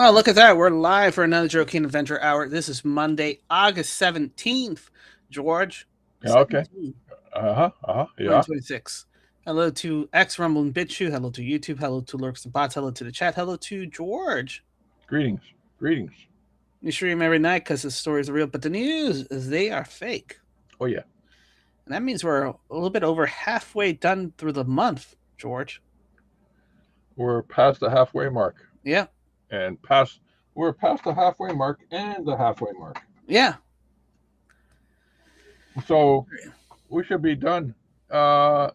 Well, look at that. We're live for another Joking Adventure Hour. This is Monday, August 17th, George. Yeah, okay. 17, Yeah. 2026. Hello to X Rumble and BitChute. Hello to YouTube. Hello to Lurks and Bots. Hello to the chat. Hello to George. Greetings. Greetings. You stream every night because the stories are real, but the news is they are fake. Oh, yeah. And that means we're a little bit over halfway done through the month, George. We're past the halfway mark. Yeah. And we're past the halfway mark and the halfway mark. Yeah. So we should be done a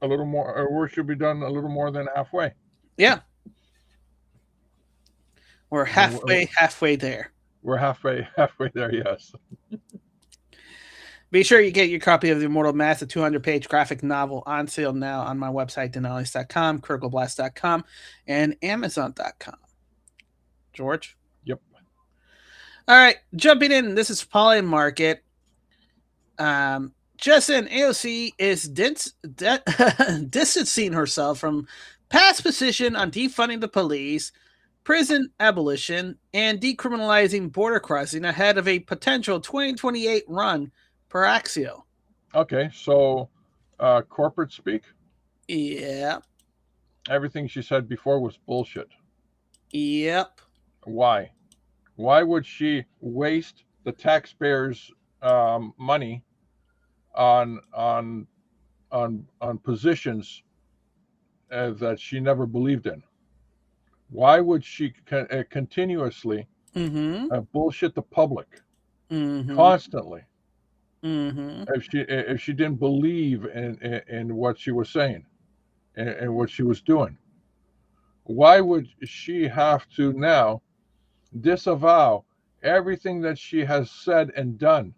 little more, or we should be done a little more than halfway. Yeah. We're halfway there. We're halfway there, yes. Be sure you get your copy of The Immortal Mask, a 200-page graphic novel on sale now on my website, Dinales.com, CriticalBlast.com, and Amazon.com. George? Yep. All right, jumping in. This is Poly Market. Justin AOC is distancing herself from past position on defunding the police, prison abolition, and decriminalizing border crossing ahead of a potential 2028 run per Axio. Okay, so corporate speak? Yeah. Everything she said before was bullshit. Yep. Why? Why would she waste the taxpayers' money on positions that she never believed in? Why would she continuously bullshit the public constantly if she didn't believe in what she was saying and what she was doing? Why would she have to now disavow everything that she has said and done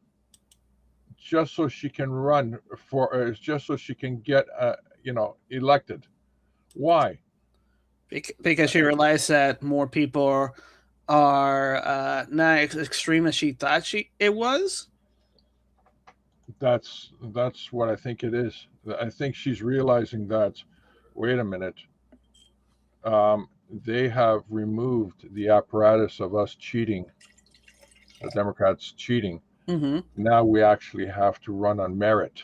just so she can run for just so she can get elected? Why? Because she realized that more people are not as extreme as she thought it was. That's what I think it is. I think she's realizing that, wait a minute, they have removed the apparatus of us cheating, the Democrats cheating. Now we actually have to run on merit.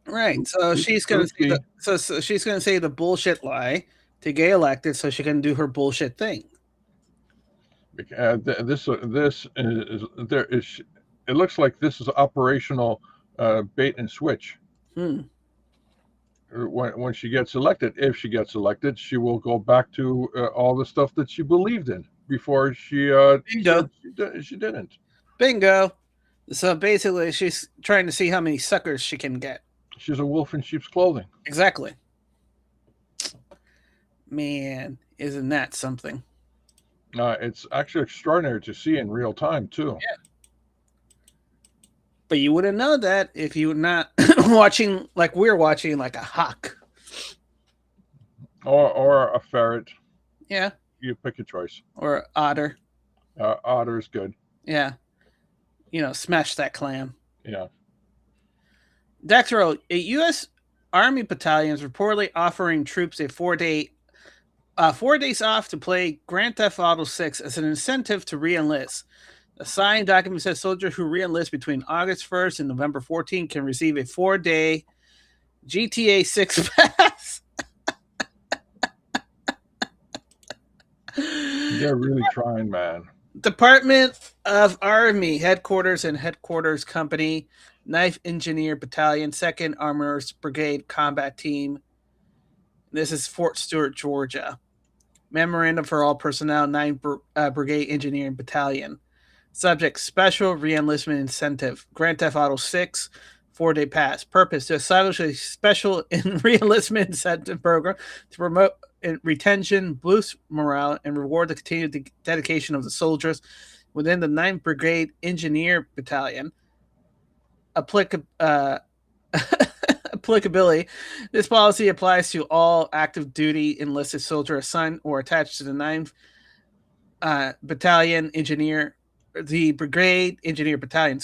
Right. So she's gonna say so she's gonna say the bullshit lie to get elected, so she can do her bullshit thing. This is there is. It looks like this is operational bait and switch. When she gets elected, if she gets elected, she will go back to all the stuff that she believed in before she said she didn't. Bingo. So basically, she's trying to see how many suckers she can get. She's a wolf in sheep's clothing. Exactly. Man, isn't that something? It's actually extraordinary to see in real time, too. Yeah. But you wouldn't know that if you were not watching like we're watching, like a hawk. Or a ferret. Yeah. You pick your choice. Or otter. Otter's good. Yeah. Smash that clam. Yeah. Dexter, a U.S. Army battalion is reportedly offering troops a 4 days off to play Grand Theft Auto 6 as an incentive to re-enlist. The signed document says soldiers who re-enlist between August 1st and November 14th can receive a 4-day GTA 6 pass. They're really trying, man. Department of Army Headquarters and Headquarters Company, Knife Engineer Battalion, 2nd Armorers Brigade Combat Team. This is Fort Stewart, Georgia. Memorandum for all personnel, 9th Brigade Engineering Battalion. Subject, special re-enlistment incentive. Grand Theft Auto 6, 4-day pass. Purpose, to establish a special re-enlistment incentive program to promote retention, boost morale, and reward the continued dedication of the soldiers within the 9th Brigade Engineer Battalion. Applicability. This policy applies to all active duty enlisted soldiers assigned or attached to the 9th Battalion Engineer, the Brigade Engineer Battalion,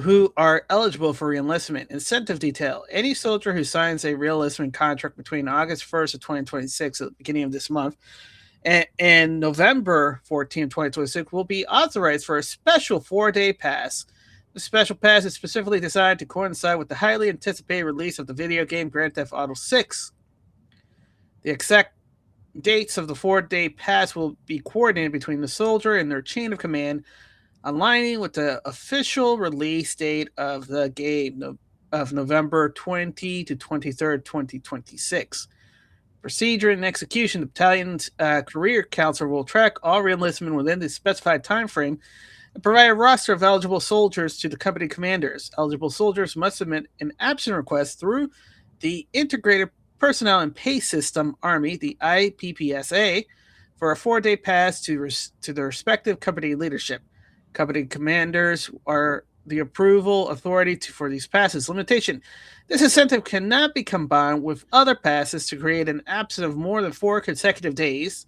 who are eligible for reenlistment. Incentive detail. Any soldier who signs a reenlistment contract between August 1st of 2026, at the beginning of this month, and November 14th, 2026, will be authorized for a special 4-day pass. The special pass is specifically designed to coincide with the highly anticipated release of the video game Grand Theft Auto 6. The exact dates of the 4-day pass will be coordinated between the soldier and their chain of command, aligning with the official release date of the game of November 20 to 23rd, 2026. Procedure and execution. The battalion's career counselor will track all reenlistment within the specified time frame and provide a roster of eligible soldiers to the company commanders. Eligible soldiers must submit an absence request through the Integrated Personnel and Pay System Army, the IPPSA, for a 4-day pass to the respective company leadership. Company commanders are the approval authority for these passes. Limitation. This incentive cannot be combined with other passes to create an absence of more than 4 consecutive days.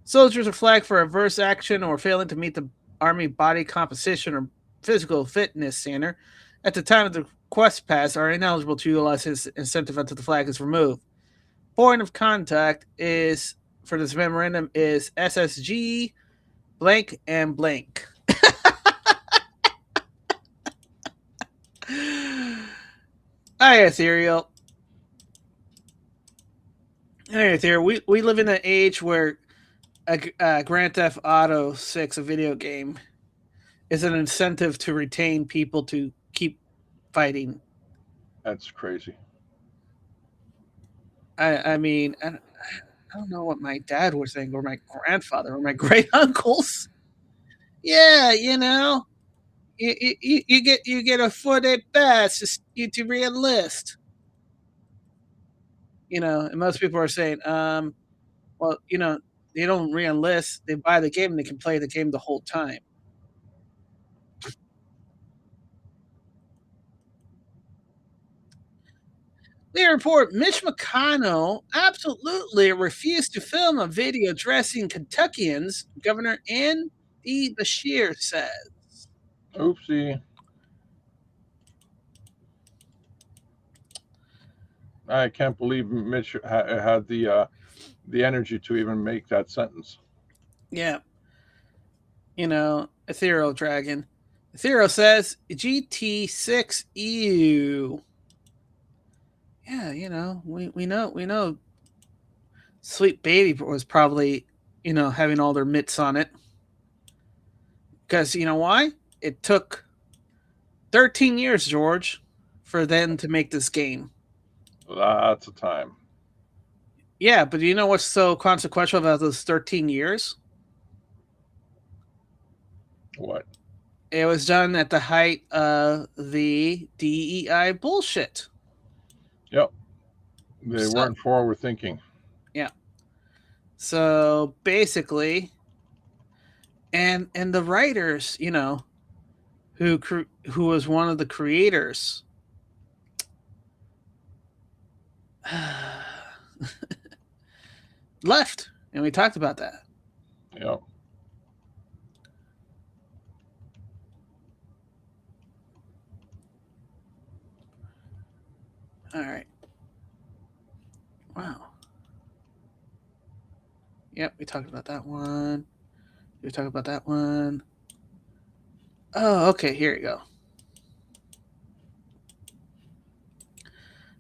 Soldiers are flagged for adverse action or failing to meet the Army body composition or physical fitness standard at the time of the quest pass are ineligible to utilize his incentive until the flag is removed. Point of contact is for this memorandum is SSG blank and blank. Hi, Ethereal. Hey, Ethereal. We live in an age where a Grand Theft Auto 6, a video game, is an incentive to retain people to keep fighting. That's crazy. I mean, I don't know what my dad was saying, or my grandfather, or my great uncles. Yeah, you get a 4-day pass to re-enlist. And most people are saying, well, they don't re-enlist. They buy the game and they can play the game the whole time. They report Mitch McConnell absolutely refused to film a video addressing Kentuckians, Governor Andy Beshear says. Oopsie. I can't believe Mitch had the energy to even make that sentence. Yeah. Ethereal Dragon. Ethereal says GT6 EU. Yeah, we know Sweet Baby was probably, having all their mitts on it. Because you know why? It took 13 years, George, for them to make this game. Lots of time. Yeah, but do you know what's so consequential about those 13 years? What? It was done at the height of the DEI bullshit. Yep. They weren't forward thinking. Yeah. So basically, and the writers, who was one of the creators, left, and we talked about that. Yep. All right. Wow. Yep, we talked about that one. We talked about that one. Oh, okay, here we go.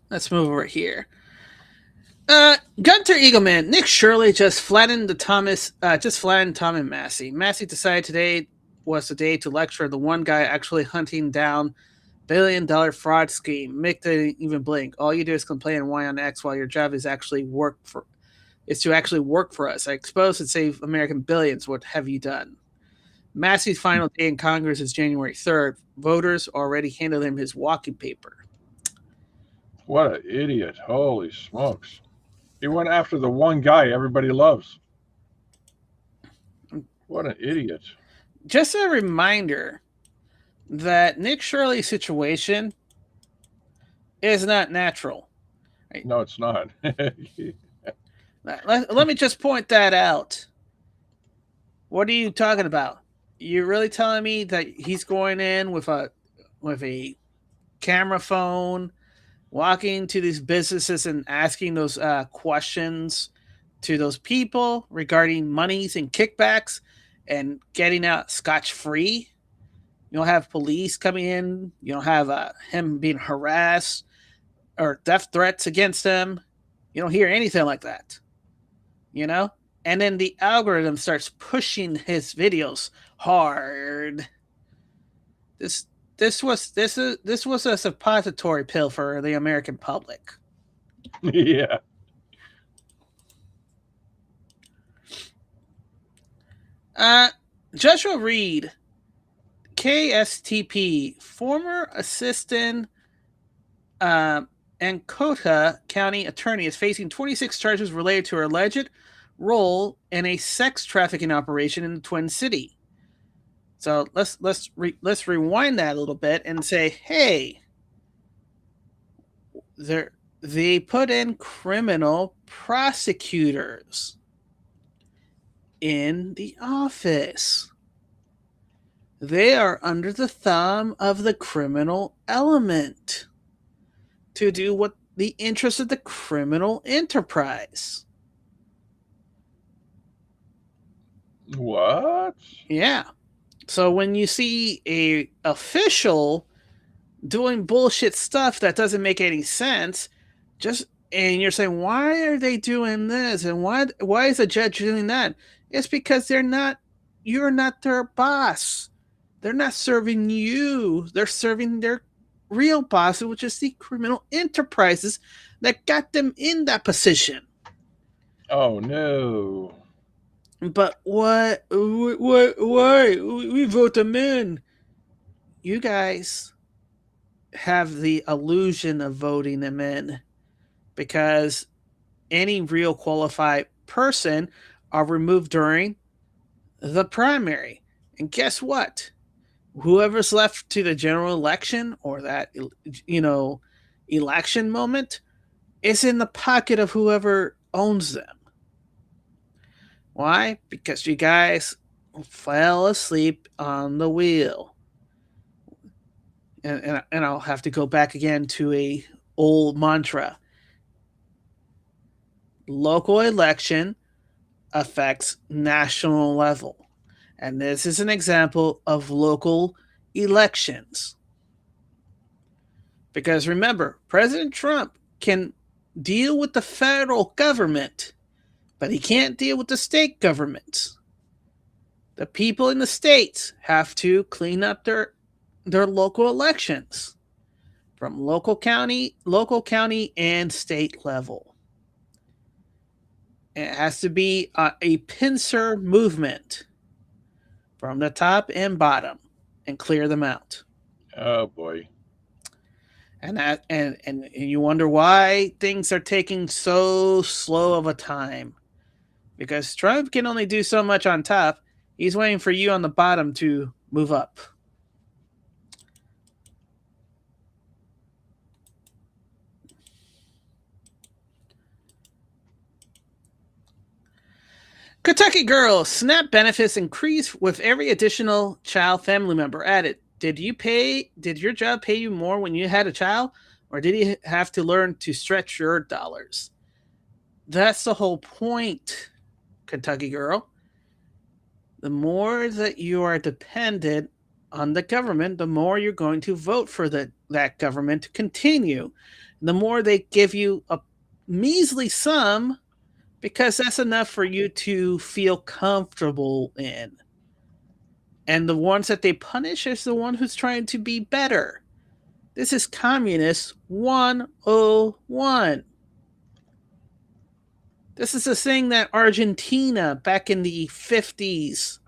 Let's move over here. Gunter Eagleman, Nick Shirley just flattened Tom and Massey. Massey decided today was the day to lecture the one guy actually hunting down $1 billion fraud scheme. Mick didn't even blink. All you do is complain and whine on X while your job is to actually work for us. I expose and save American billions. What have you done? Massey's final day in Congress is January 3rd. Voters already handed him his walking paper. What an idiot. Holy smokes. He went after the one guy everybody loves. What an idiot. Just a reminder that Nick Shirley's situation is not natural. Right? No, it's not. Let me just point that out. What are you talking about? You're really telling me that he's going in with a with a camera phone, walking to these businesses and asking those questions to those people regarding monies and kickbacks and getting out scotch free. You don't have police coming in. You don't have him being harassed or death threats against him. You don't hear anything like that, you know? And then the algorithm starts pushing his videos hard. This this was a suppository pill for the American public. Yeah. Uh, Joshua Reed, KSTP, former assistant Ancona County attorney, is facing 26 charges related to her alleged role in a sex trafficking operation in the Twin City. So let's rewind that a little bit and say, hey, they put in criminal prosecutors in the office. They are under the thumb of the criminal element to do what the interest of the criminal enterprise. What? Yeah. So when you see a official doing bullshit stuff that doesn't make any sense, and you're saying, why are they doing this and why is the judge doing that? It's because you're not their boss. They're not serving you. They're serving their real boss, which is the criminal enterprises that got them in that position. Oh no. But what? Why? We vote them in. You guys have the illusion of voting them in because any real qualified person are removed during the primary. And guess what? Whoever's left to the general election or that, election moment is in the pocket of whoever owns them. Why? Because you guys fell asleep on the wheel. And I'll have to go back again to a old mantra. Local election affects national level. And this is an example of local elections. Because remember, President Trump can deal with the federal government, but he can't deal with the state governments. The people in the states have to clean up their local elections from local county, and state level. It has to be a pincer movement from the top and bottom and clear them out. Oh boy. And you wonder why things are taking so slow of a time. Because Trump can only do so much on top. He's waiting for you on the bottom to move up. Kentucky girl, SNAP benefits increase with every additional child family member added. Did your job pay you more when you had a child, or did you have to learn to stretch your dollars? That's the whole point, Kentucky girl. The more that you are dependent on the government, the more you're going to vote for that government to continue. The more they give you a measly sum, because that's enough for you to feel comfortable in. And the ones that they punish is the one who's trying to be better. This is Communist 101. This is the thing that Argentina back in the 50s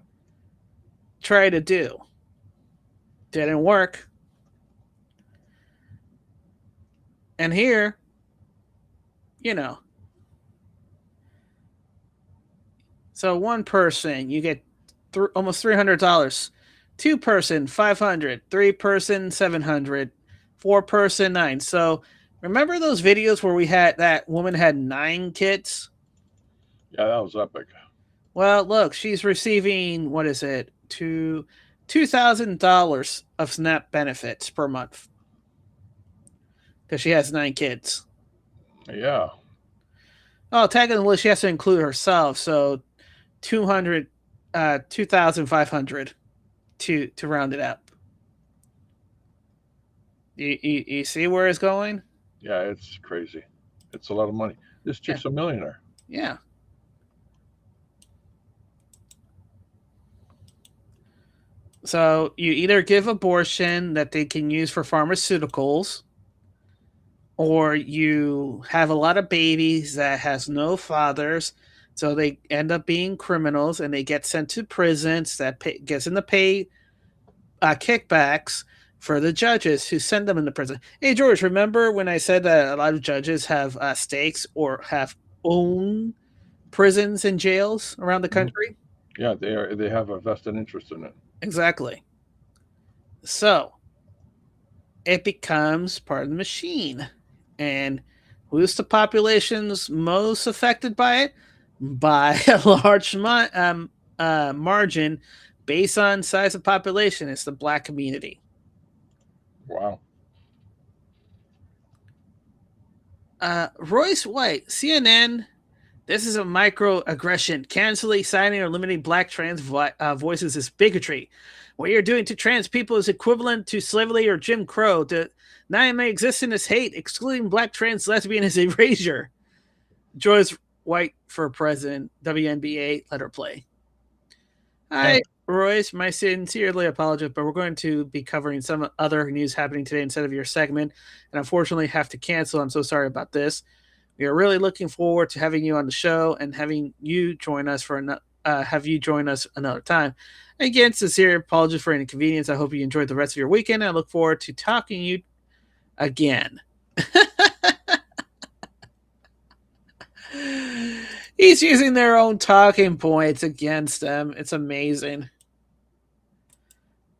tried to do. Didn't work. And here, so one person, you get almost $300. Two person, $500. Three person, $700. Four person, $900. So remember those videos where we had that woman had 9 kids? Yeah, that was epic. Well, look, she's receiving, what is it, $2,000 of SNAP benefits per month because she has 9 kids. Yeah. Oh, technically she has to include herself, so 200, 2,500 to round it up. You see where it's going? Yeah, it's crazy. It's a lot of money. This Yeah, chick's a millionaire. yeah. So you either give abortion that they can use for pharmaceuticals, or you have a lot of babies that has no fathers, so they end up being criminals and they get sent to prisons that gets in the pay kickbacks for the judges who send them into prison. Hey George, remember when I said that a lot of judges have stakes or have own prisons and jails around the Mhm. country? Yeah, they have a vested interest in it. Exactly. So it becomes part of the machine. And who's the populations most affected by it? By a large margin based on size of population. It's the black community. Wow. Royce White, CNN. This is a microaggression. Canceling, signing, or limiting black trans voices is bigotry. What you're doing to trans people is equivalent to slavery or Jim Crow. Denying my existence is hate. Excluding black trans lesbian is erasure. Joyce White for president. WNBA. Let her play. And Hi, Royce. My sincerely apologize, but we're going to be covering some other news happening today instead of your segment, and unfortunately have to cancel. I'm so sorry about this. We are really looking forward to having you on the show and having you join us have you join us another time. Again, sincere apologies for any inconvenience. I hope you enjoyed the rest of your weekend. I look forward to talking to you again. He's using their own talking points against them. It's amazing.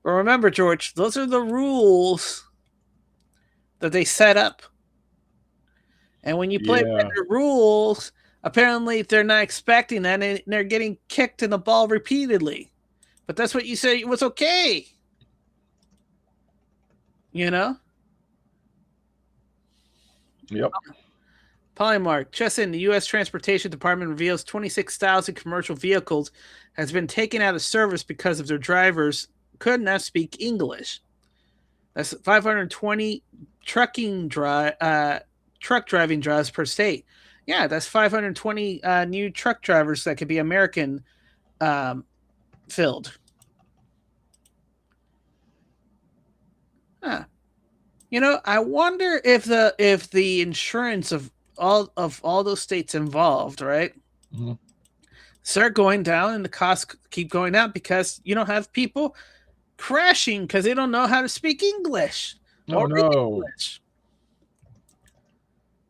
But remember, George, those are the rules that they set up. And when you play by yeah, the rules, apparently they're not expecting that and they're getting kicked in the ball repeatedly. But that's what you said was okay. You know? yep. Polymark, just in, the U.S. Transportation Department reveals 26,000 commercial vehicles has been taken out of service because of their drivers could not speak English. That's 520 truck driving drives per state. Yeah, that's 520 new truck drivers that could be American filled. Huh. I wonder if the insurance of all those states involved, right, Mhm. start going down and the costs keep going down because you don't have people crashing because they don't know how to speak English Oh or read no. English.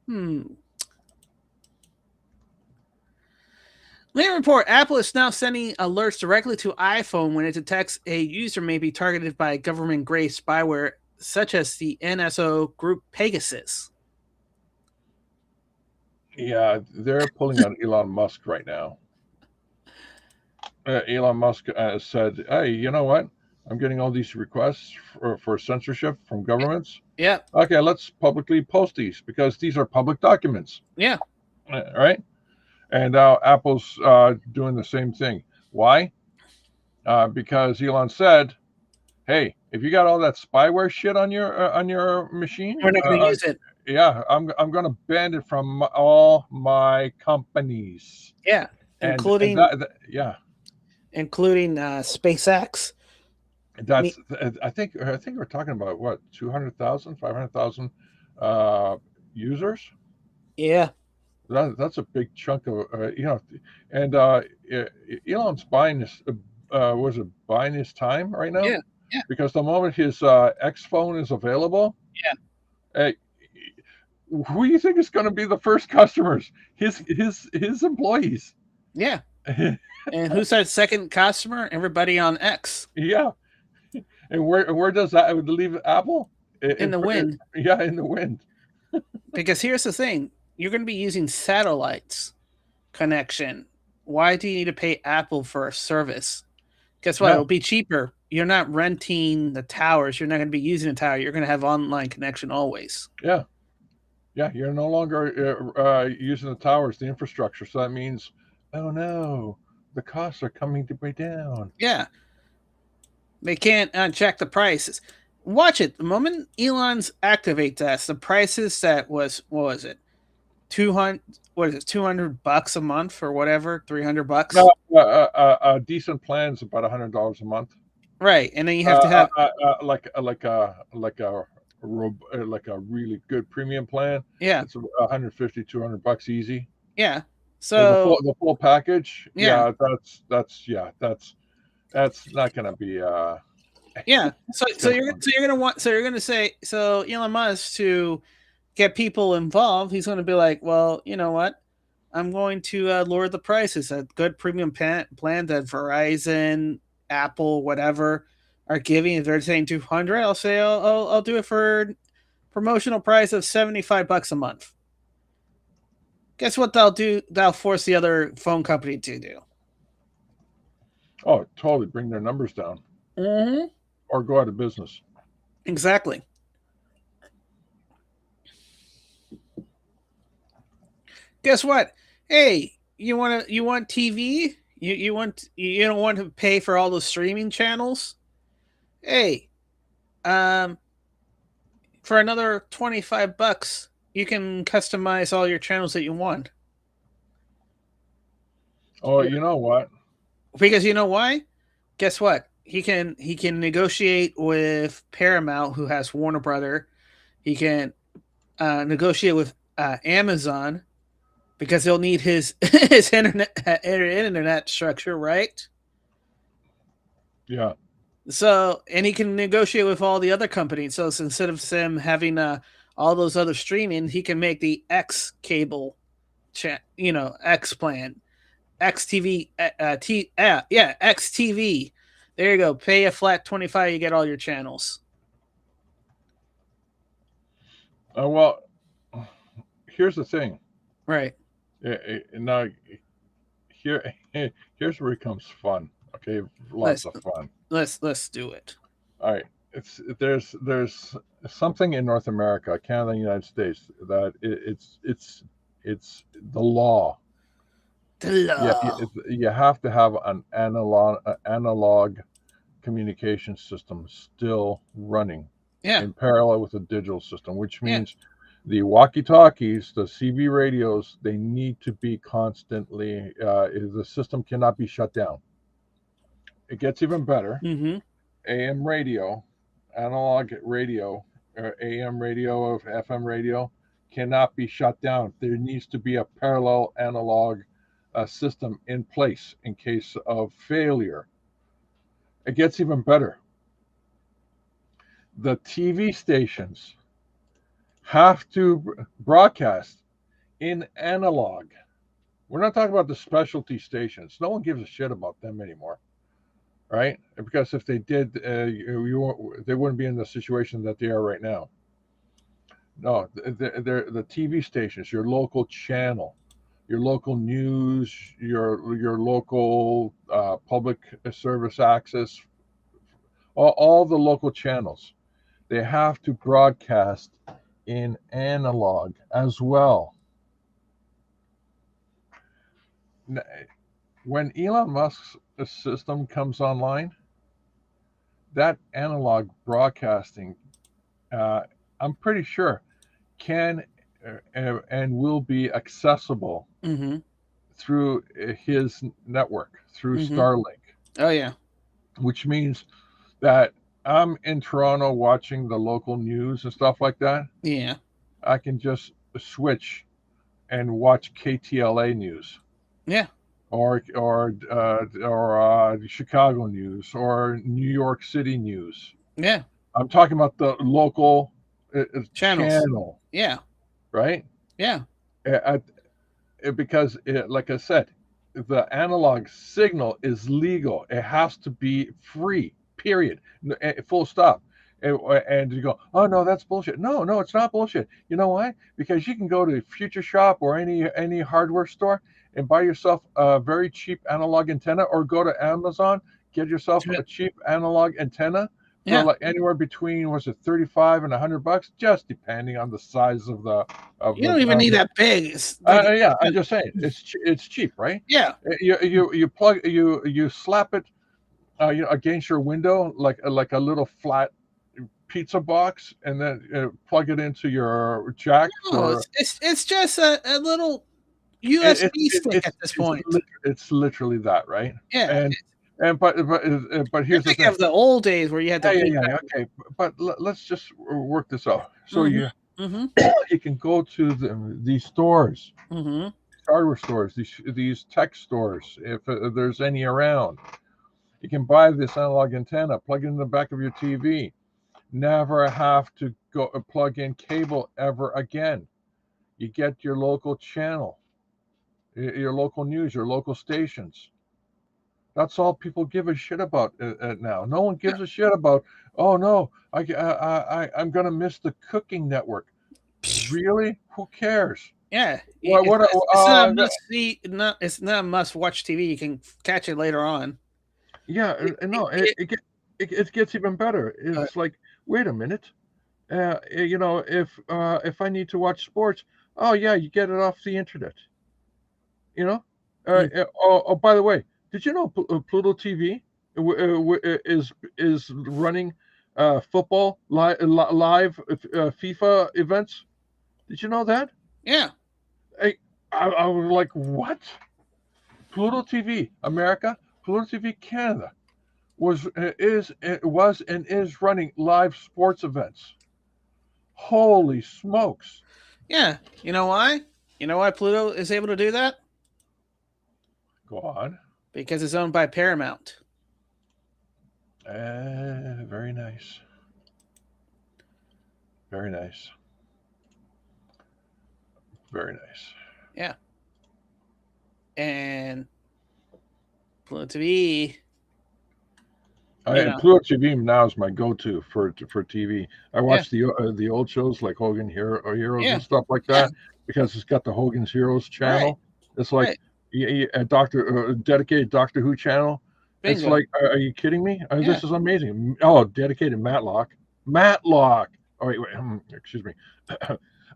Hmm. Later report, Apple is now sending alerts directly to iPhone when it detects a user may be targeted by government-grade spyware such as the NSO group Pegasus. Yeah, they're pulling on Elon Musk right now. Elon Musk said, "Hey, you know what? I'm getting all these requests for censorship from governments. Yeah, Okay, let's publicly post these because these are public documents, yeah, right?" And now Apple's doing the same thing. Why? Because Elon said, "Hey, if you got all that spyware shit on your machine, we're not going to use it. yeah, I'm going to ban it from all my companies." Yeah, And including yeah, SpaceX. that's I think we're talking about what 200,000, 500,000 users. Yeah, That's a big chunk of and Elon's buying this. Was it buying his time right now? yeah, yeah, Because the moment his X phone is available, yeah, uh, who do you think is going to be the first customers? His employees. yeah. And who's that second customer? Everybody on X Yeah, and where does that leave Apple? in the wind. Yeah, in the wind. Because here's the thing: you're going to be using satellites connection. Why do you need to pay Apple for a service? Guess what? No, It'll be cheaper. you're not renting the towers. You're not going to be using the tower. You're going to have online connection always. Yeah, yeah. You're no longer using the towers, the infrastructure. So that means, oh no, the costs are coming to be down. Yeah, they can't check the prices. Watch it. The moment Elon's activates that, the prices that was what was it? 200, what is it, $200 a month or whatever, $300. A decent plan is about $100 a month. Right, and then you have to have Like a really good premium plan. yeah, It's 150, $200 easy. yeah. The So full package. yeah, Yeah, that's not going to be. yeah. So It's going to be fun. you're gonna say so Elon Musk to get people involved. He's gonna be like, well, you know what? I'm going to lower the prices. A good premium plan that Verizon, Apple, whatever are giving. If they're saying 200, I'll say I'll do it for promotional price of $75 a month. Guess what they'll do? They'll force the other phone company to do. Oh, totally bring their numbers down Mm-hmm. or go out of business. Exactly. Guess what? Hey, you want TV? You don't want to pay for all the streaming channels? Hey, um, for another $25, you can customize all your channels that you want. Oh, you know what? Because you know why? Guess what? He can negotiate with Paramount, who has Warner Brother. He can negotiate with Amazon because he'll need his his internet structure, right? Yeah. So, and he can negotiate with all the other companies. So, instead of him having all those other streaming, he can make the X cable, X plan, XTV, yeah, XTV. There you go. Pay a flat 25, you get all your channels. Well, here's the thing. Right. Now, here, here's where it becomes fun. Okay, lots Let's of fun. let's do it. All right, there's something in North America, Canada, and the United States that it's the law. The Yeah, law. you have to have an analog communication system still running Yeah. in parallel with the digital system, which Yeah. means the walkie-talkies, the CB radios, they need to be constantly. The system cannot be shut down. It gets even better. Mm-hmm. AM radio, analog radio, or AM radio or FM radio cannot be shut down. There needs to be a parallel analog system in place in case of failure. It gets even better. The TV stations have to broadcast in analog. We're not talking about the specialty stations. No one gives a shit about them anymore, right? Because if they did, they wouldn't be in the situation that they are right now. No, they're the TV stations, your local channel, your local news, your local public service access, all the local channels. They have to broadcast in analog as well. When Elon Musk's system comes online, that analog broadcasting, I'm pretty sure, can and will be accessible Mm-hmm. through his network, through Mm-hmm. Starlink, Oh yeah. which means that I'm in Toronto watching the local news and stuff like that. Yeah. I can just switch and watch KTLA news Yeah. or Chicago news or New York City news. Yeah. I'm talking about the local Channels. channel, Yeah. right? Yeah. Uh, because, like I said, the analog signal is legal. It has to be free. Period. Full stop. And you go, oh no, that's bullshit. No, no, it's not bullshit. You know why? Because you can go to Future Shop or any hardware store and buy yourself a very cheap analog antenna, or go to Amazon, get yourself a cheap analog antenna for Yeah. like anywhere between, was it 35 and $100, just depending on the size of the You don't even need that big. It's like yeah, I'm just saying it's cheap, right? yeah. You plug you slap it against your window like a little flat pizza box, and then plug it into your jack No, for it's just a little USB stick at this point. it's literally that, right? Yeah. And but You're here's the thinking thing. of the old days where you had the big. Yeah, okay, but let's just work this out. So Mm-hmm. Mm-hmm. you can go to these stores, Mm-hmm. hardware stores, these tech stores, if there's any around. You can buy this analog antenna, plug it in the back of your TV. Never have to go plug in cable ever again. You get your local channel, your local news, your local stations. That's all people give a shit about now. No one gives a shit about. Oh no, I'm gonna miss the cooking network. Really? Who cares? Yeah, What? it's not a must see. Not it's not a must watch TV. You can catch it later on. Yeah, no. It gets even better. It's like, wait a minute. If I need to watch sports, oh yeah, you get it off the internet. You know. By the way, did you know Pluto TV is running football live FIFA events? Did you know that? Yeah, I was like, what? Pluto TV America, Pluto TV Canada was and is running live sports events. Holy smokes! yeah. You know why? You know why Pluto is able to do that? Go on. Because it's owned by Paramount. Very nice. Very nice. Very nice. Yeah, and Pluto TV. Pluto TV now is my go-to for TV. I Yeah, watch the old shows like Hogan Heroes yeah, and stuff like yeah. that because it's got the Hogan's Heroes Right, channel. It's like right. a dedicated Doctor Who channel. It's Bingo. like, are you kidding me? Yeah. This is amazing. Oh, dedicated Matlock. Matlock. Oh wait, excuse me.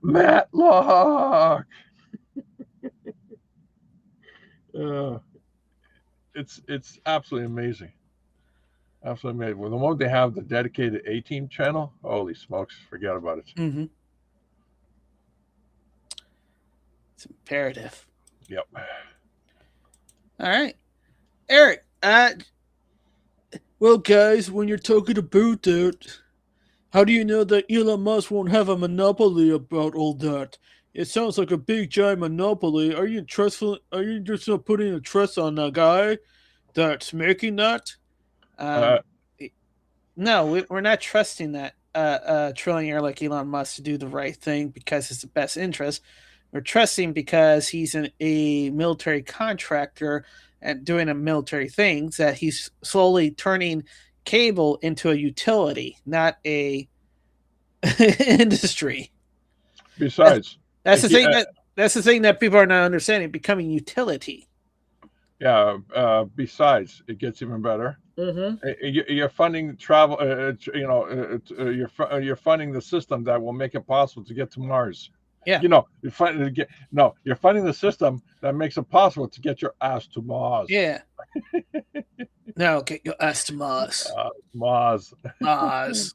Matlock. Uh, it's absolutely amazing. Absolutely amazing. Well, the moment they have the dedicated A-Team channel, holy smokes, forget about it. Mm-hmm. It's imperative. Yep. All right, Eric. Well, guys, when you're talking about that, how do you know that Elon Musk won't have a monopoly about all that? It sounds like a big giant monopoly. Are you trustful? Are you just not putting a trust on a guy that's making that? Uh, Um, no, we're not trusting that trillionaire like Elon Musk to do the right thing because it's the best interest. We're trusting because he's a military contractor and doing a military things that he's slowly turning cable into a utility, not a industry. besides, That's the thing that's the thing that people are not understanding. Becoming utility. yeah. Besides, it gets even better. Mm-hmm. You're funding travel. You're funding the system that will make it possible to get to Mars. Yeah. You're funding the system that makes it possible to get your ass to Mars. Yeah. No, get your ass to Mars. Mars. Mars.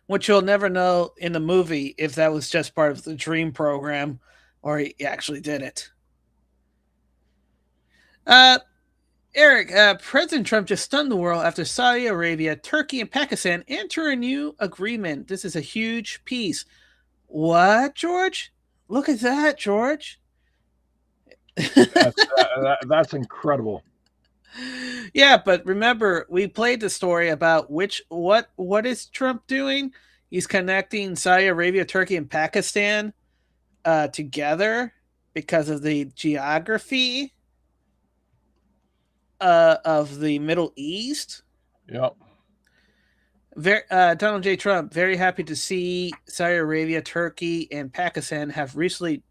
Which you'll never know in the movie if that was just part of the dream program or he actually did it. Eric, President Trump just stunned the world after Saudi Arabia, Turkey, and Pakistan enter a new agreement. This is a huge piece. What, George? Look at that, George. That's incredible. Yeah, but remember, we played the story about what is Trump doing? He's connecting Saudi Arabia, Turkey, and Pakistan together because of the geography of the Middle East. Yep. Donald J. Trump, very happy to see Saudi Arabia, Turkey, and Pakistan have recently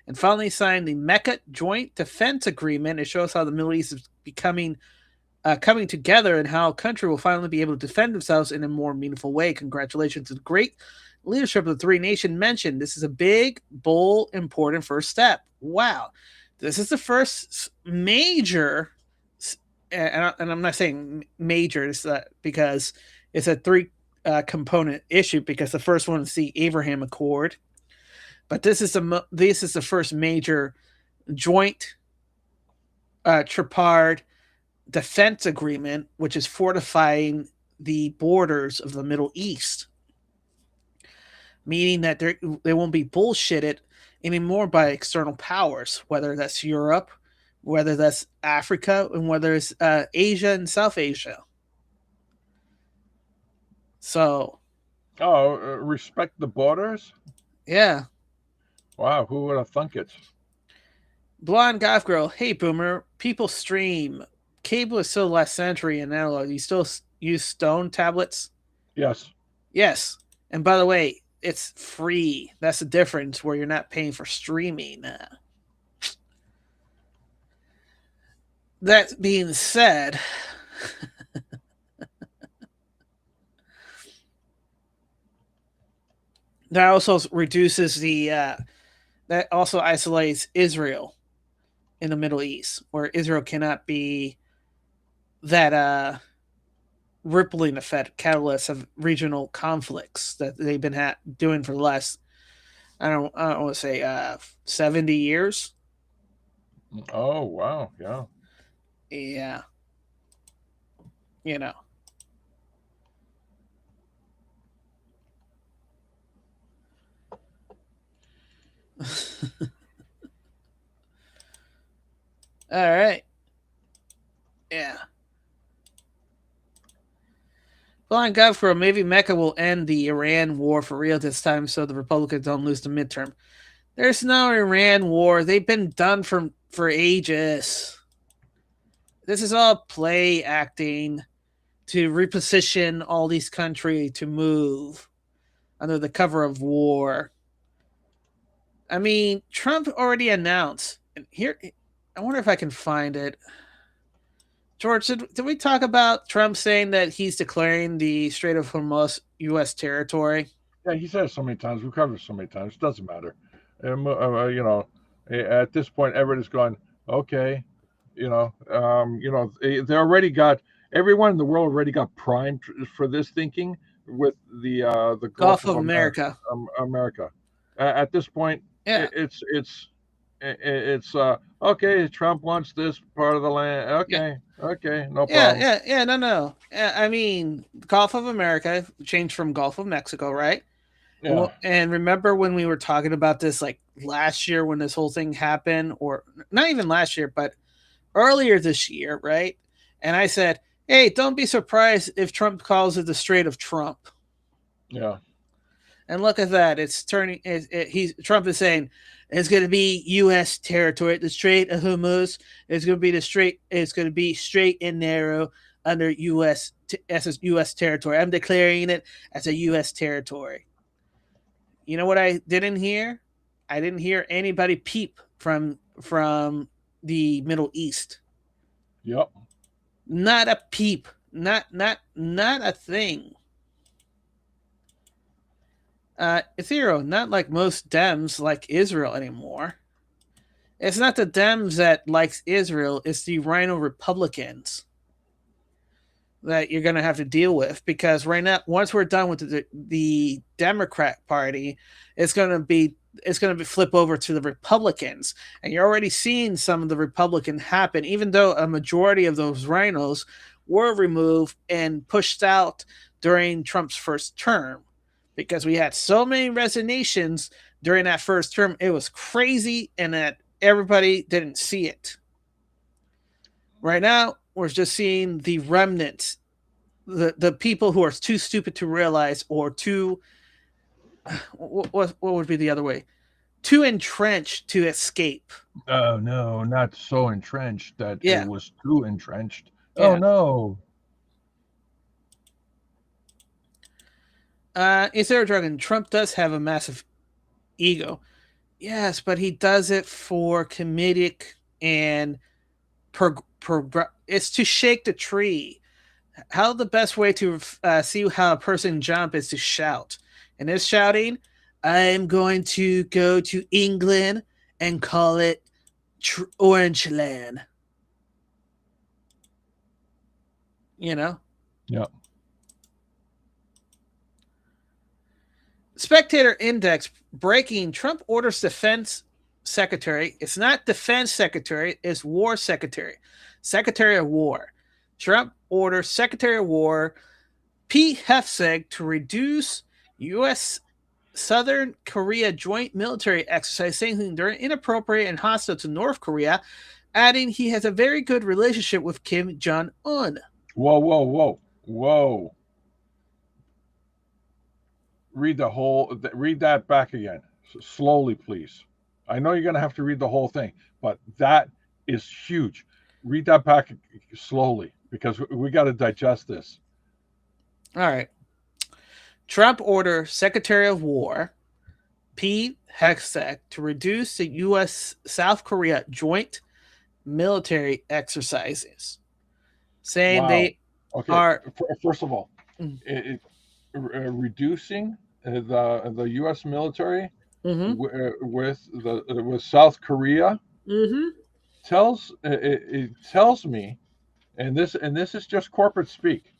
and finally signed the Mecca Joint Defense Agreement. It shows how the Middle East is becoming coming together and how a country will finally be able to defend themselves in a more meaningful way. Congratulations to the great leadership of the three nations mentioned. This is a big, bold, important first step. Wow. This is the first major, and I'm not saying major because it's a three component issue, because the first one is the Abraham Accord, but this is the first major joint tripartite defense agreement, which is fortifying the borders of the Middle East, meaning that they won't be bullshitted anymore by external powers, whether that's Europe, whether that's Africa, and whether it's Asia and South Asia. So, respect the borders. yeah. Wow, who would have thunk it? Blonde Goth Girl, hey Boomer, people stream. Cable is still last century and analog. You still use stone tablets? Yes. Yes. And by the way, it's free. That's the difference, where you're not paying for streaming. That being said, that also reduces that also isolates Israel in the Middle East, where Israel cannot be that rippling effect catalyst of regional conflicts that they've been doing for the last, I don't want to say 70 years. Oh wow, yeah. Yeah. You know. All right. Yeah. Blind Godfrey, maybe Mecca will end the Iran war for real this time, so the Republicans don't lose the midterm. There's no Iran war. They've been done for ages. This is all play acting to reposition all these countries to move under the cover of war. I mean, Trump already announced, and here, I wonder if I can find it. George, did we talk about Trump saying that he's declaring the Strait of Hormuz U.S. territory? Yeah, he said it so many times. We covered it so many times. It doesn't matter. You know, at this point, everybody's going, okay. They already got, everyone in the world already got primed for this thinking with the Gulf Gulf of of America. America. At this point, Yeah. it's okay. Trump wants this part of the land. Okay, okay, no problem. No. I mean, Gulf of America changed from Gulf of Mexico, right? Yeah. Well, and remember when we were talking about this, like last year when this whole thing happened, or not even last year, but earlier this year, right? And I said, hey, don't be surprised if Trump calls it the Strait of Trump. Yeah. And look at that. It's turning, Trump is saying it's going to be U.S. territory. The Strait of Hormuz is going to be it's going to be straight and narrow under U.S. as a U.S. territory. I'm declaring it as a U.S. territory. You know what I didn't hear? I didn't hear anybody peep from the Middle East. Yep. Not a peep. Not a thing. Ethereal, not like most Dems like Israel anymore. It's not the Dems that likes Israel, it's the Rhino Republicans that you're going to have to deal with, because right now, once we're done with the Democrat Party, it's going to be flip over to the Republicans, and you're already seeing some of the Republican happen, even though a majority of those rhinos were removed and pushed out during Trump's first term, because we had so many resignations during that first term. It was crazy, and that everybody didn't see it. Right now, we're just seeing the remnants, the people who are too stupid to realize, or too, what would be the other way? Too entrenched to escape. Oh no, not so entrenched that Yeah. it was too entrenched. Yeah. Oh no. Is there a dragon? Trump does have a massive ego. Yes, but he does it for comedic and It's to shake the tree. How the best way to see how a person jump is to shout. And this shouting, I'm going to go to England and call it Orange Land. You know, Yeah. Spectator Index breaking Trump orders defense secretary. It's not defense secretary, it's war secretary. Secretary of War. Trump orders Secretary of War Pete Hegseth to reduce U.S. Southern Korea joint military exercise, saying they're inappropriate and hostile to North Korea, adding he has a very good relationship with Kim Jong Un. Whoa, whoa, whoa, whoa. Read that back again. Slowly, please. I know you're going to have to read the whole thing, but that is huge. Read that back slowly because we got to digest this. All right. Trump orders Secretary of War Pete Hegseth to reduce the U.S. South Korea joint military exercises, saying Wow. they Okay. are. First of all, reducing the U.S. military Mm-hmm. with South Korea Mm-hmm. it tells me, and this is just corporate speak,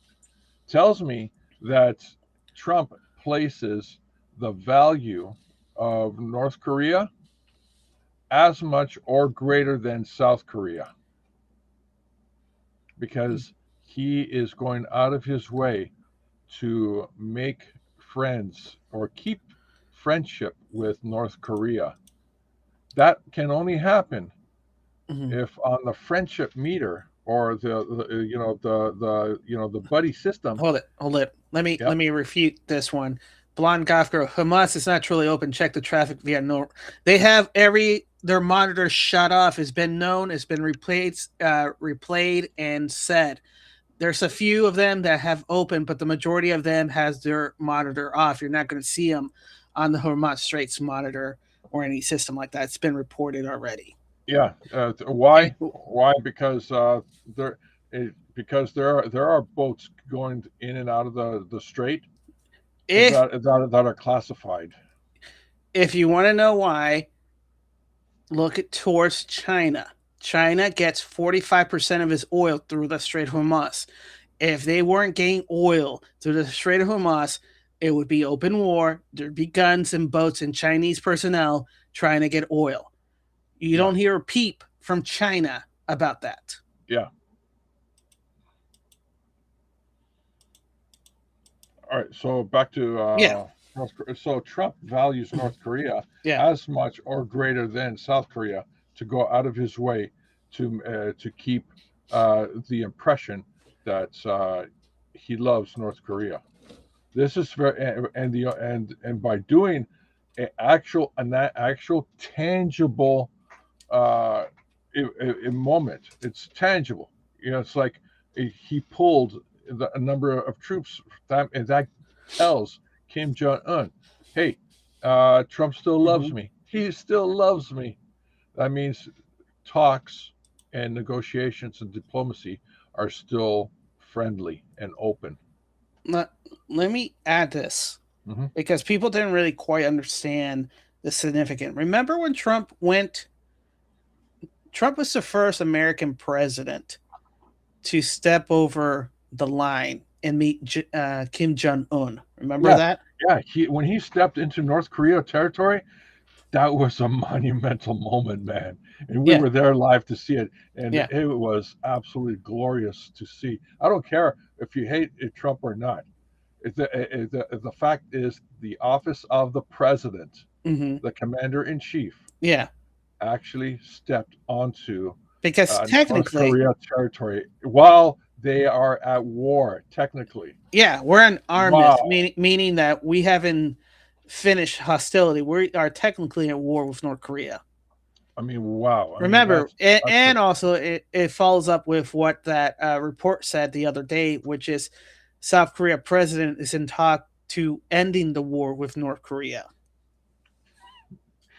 tells me that Trump places the value of North Korea as much or greater than South Korea because he is going out of his way to make friends or keep friendship with North Korea. That can only happen Mm-hmm. if on the friendship meter or the buddy system. Hold it. Let Yep. me refute this one. Blonde Goth Girl, Hamas is not truly open. Check the traffic via no. They have their monitors shut off. It's been known. It's been replayed and said. There's a few of them that have open, but the majority of them has their monitor off. You're not going to see them on the Hamas Straits monitor or any system like that. It's been reported already. Yeah. Okay. Why? Why? Because there are boats going in and out of the strait If that are classified. if you want to know why, look at towards China. China gets 45% of its oil through the Strait of Hormuz. If they weren't getting oil through the Strait of Hormuz, it would be open war. There'd be guns and boats and Chinese personnel trying to get oil. You Yeah. don't hear a peep from China about that. Yeah. All right. So back to Yeah, North Korea. So Trump values North Korea yeah. as much or greater than South Korea to go out of his way to keep the impression that he loves North Korea. This is very and by doing an actual tangible uh, moment. It's tangible. It's like he pulled a number of troops, and that tells Kim Jong Un, "Hey, Trump still loves Mm-hmm. me. He still loves me." That means talks and negotiations and diplomacy are still friendly and open. Let, let me add this Hmm. because people didn't really quite understand the significance. Remember when Trump was the first American president to step over the line and meet Kim Jong Un. Remember Yeah, that? yeah. When he stepped into North Korea territory, that was a monumental moment, man. And we Yeah, were there live to see it, and yeah. it was absolutely glorious to see. I don't care if you hate Trump or not. The fact is, the office of the president, Mm-hmm. the commander in chief, Yeah, actually stepped onto because North technically, Korea territory while they are at war, technically. yeah, we're an armistice, Wow. meaning that we haven't finished hostility. We are technically at war with North Korea. I mean, wow. I mean, Remember, that's a, and also it follows up with what that report said the other day, which is South Korea president is in talk to ending the war with North Korea,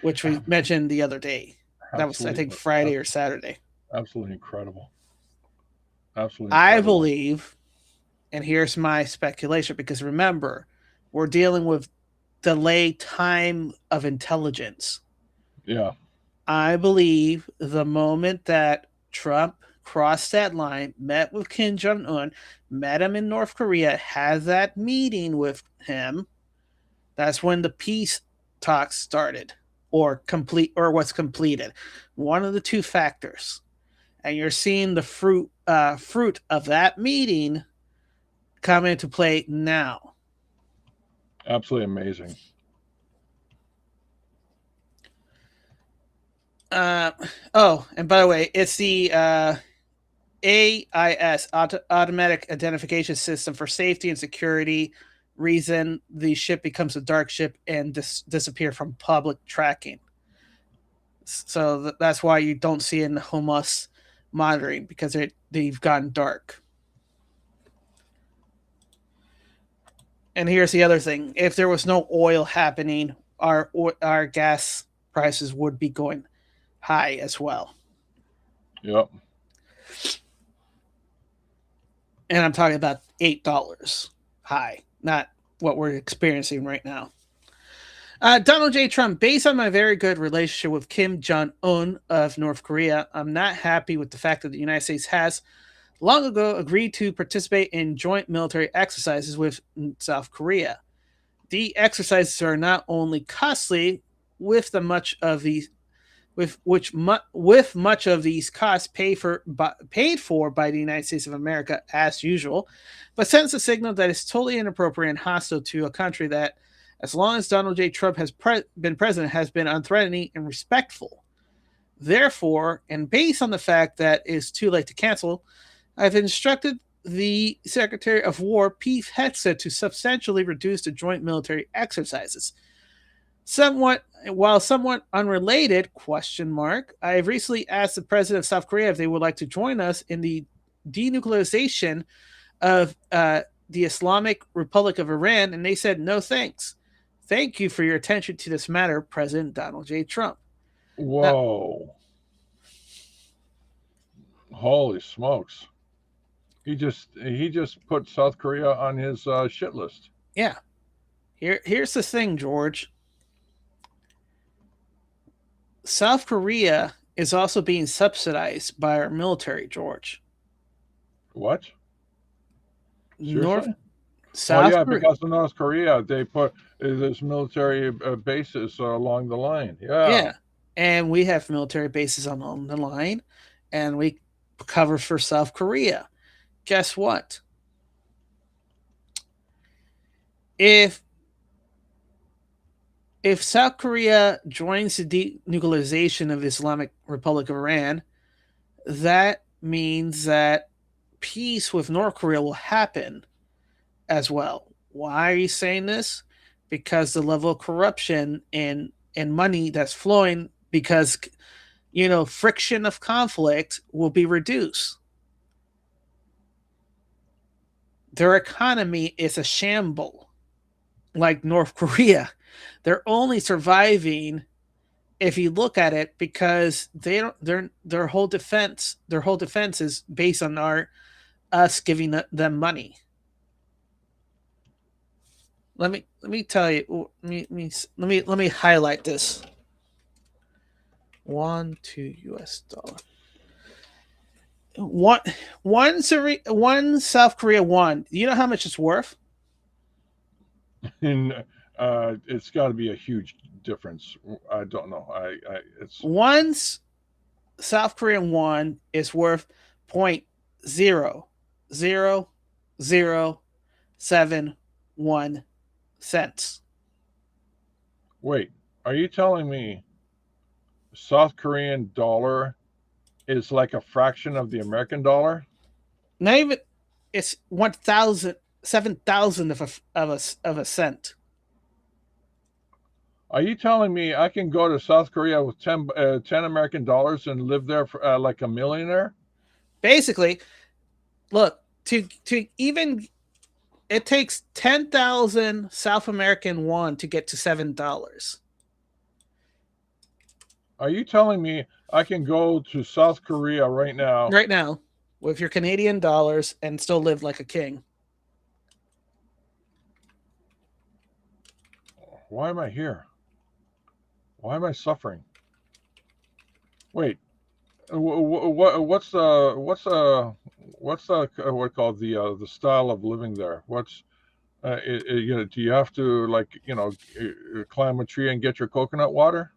which we mentioned the other day. That was, I absolutely, think, Friday or Saturday. absolutely incredible. Absolutely I incredible. believe, and here's my speculation, because remember, we're dealing with delay time of intelligence. Yeah, I believe the moment that Trump crossed that line, met with Kim Jong Un, met him in North Korea, had that meeting with him, that's when the peace talks started, or was completed. One of the two factors, and you're seeing the fruit of that meeting come into play now. absolutely amazing. Uh, oh, and by the way, it's the AIS, Automatic Identification System, for safety and security reason. The ship becomes a dark ship and disappear from public tracking. So that's why you don't see it in the HOMAS monitoring, because they've gone dark. And here's the other thing: if there was no oil happening, our gas prices would be going high as well. Yep. And I'm talking about $8 high, not what we're experiencing right now. Donald J. Trump, based on my very good relationship with Kim Jong Un of North Korea, I'm not happy with the fact that the United States has long ago agreed to participate in joint military exercises with South Korea. The exercises are not only costly, with the much of these with much of these costs paid for by the United States of America as usual, but sends a signal that is totally inappropriate and hostile to a country that, as long as Donald J. Trump has been president, has been unthreatening and respectful. Therefore, and based on the fact that it is too late to cancel, I've instructed the Secretary of War, Pete Hegseth, to substantially reduce the joint military exercises. Somewhat unrelated, I have recently asked the president of South Korea if they would like to join us in the denuclearization of the Islamic Republic of Iran, and they said no thanks. Thank you for your attention to this matter, President Donald J. Trump. Now, Whoa. Holy smokes. He just put South Korea on his shit list. yeah, here's the thing, George. South Korea is also being subsidized by our military, George. What? North Seriously? Oh South yeah, Korea, because of North Korea, they put this military bases along the line. Yeah. yeah, and we have military bases on the line, and we cover for South Korea. Guess what? If if South Korea joins the denuclearization of the Islamic Republic of Iran, that means that peace with North Korea will happen as well. Why are you saying this? Because the level of corruption and money that's flowing, because friction of conflict will be reduced. Their economy is a shamble, like North Korea. They're only surviving, if you look at it, because they don't their whole defense is based on us giving them money. Let me tell you. Let me highlight this. 1 2 US dollar. One South Korea won. You know how much it's worth? And it's got to be a huge difference. I don't know. It's One South Korean won is worth 0.0071 cents. wait. Are you telling me South Korean dollar is like a fraction of the American dollar? Not even, it's 1,000 7,000 of a cent. Are you telling me I can go to South Korea with 10 American dollars and live there for, like a millionaire? Basically, look, to even, it takes 10,000 South American won to get to $7 Are you telling me I can go to South Korea right now right now with your Canadian dollars and still live like a king. Why am I here? Why am I suffering? Wait, what's what called the style of living there? What's do you have to climb a tree and get your coconut water?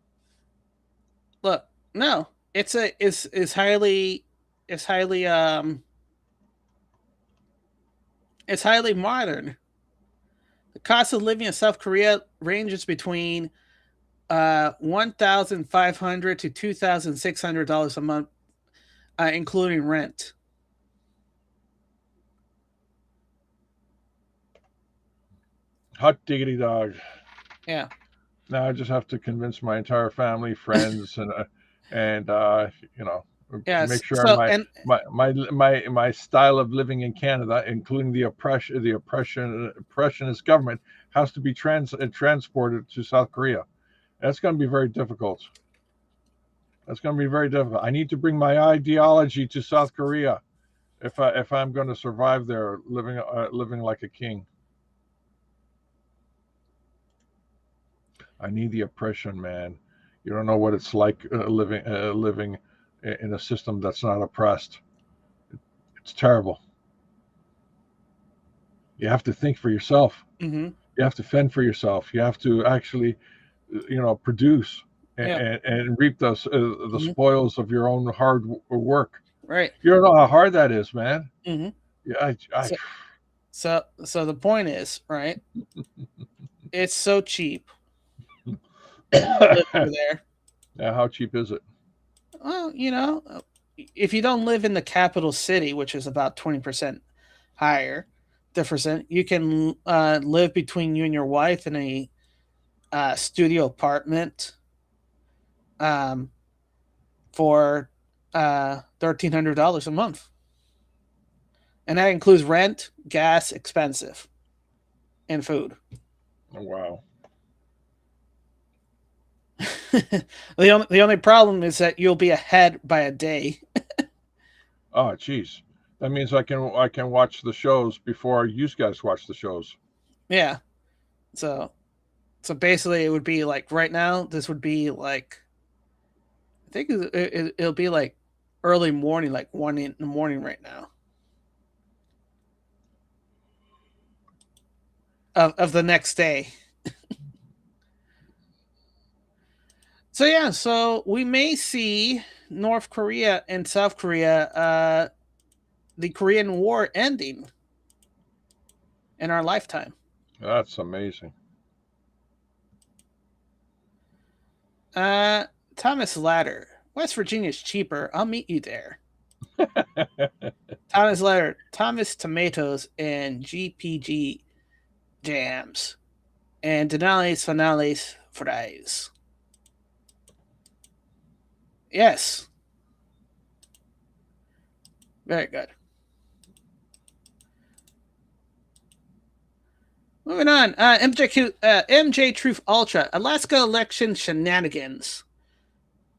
Look, no, it's highly modern. The cost of living in South Korea ranges between $1,500 to $2,600 a month, including rent. Hot diggity dog. Yeah. Now I just have to convince my entire family, friends, and Yes. make sure So and my style of living in Canada, including the oppressionist government, has to be transported to South Korea. That's going to be very difficult. That's going to be very difficult. I need to bring my ideology to South Korea if I'm going to survive there, living like a king. I need the oppression, man. You don't know what it's like living in a system that's not oppressed. It's terrible. You have to think for yourself. mm-hmm. You have to fend for yourself. You have to actually, produce Yeah. and reap the Mm-hmm. spoils of your own hard work. Right. You don't know how hard that is, man. Mm-hmm. Yeah, So the point is, right? It's so cheap to live over there. yeah, how cheap is it? Well, if you don't live in the capital city, which is about 20% higher, different, you can live between you and your wife in a studio apartment um, for $1,300 a month, and that includes rent, gas, expensive, and food. Oh, wow. The only problem is that you'll be ahead by a day. Oh, geez. That means I can watch the shows before you guys watch the shows. Yeah. So basically, it would be like right now. This would be like I think it'll be like early morning, like 1 in the morning right now of the next day. So yeah, so we may see North Korea and South Korea, the Korean War ending in our lifetime. That's amazing. Uh, Thomas Ladder, West Virginia's cheaper. I'll meet you there. Thomas Ladder, Thomas Tomatoes, and GPG jams, and Dinales Finales fries. Yes, very good. Moving on, MJ Truth Ultra, Alaska election shenanigans.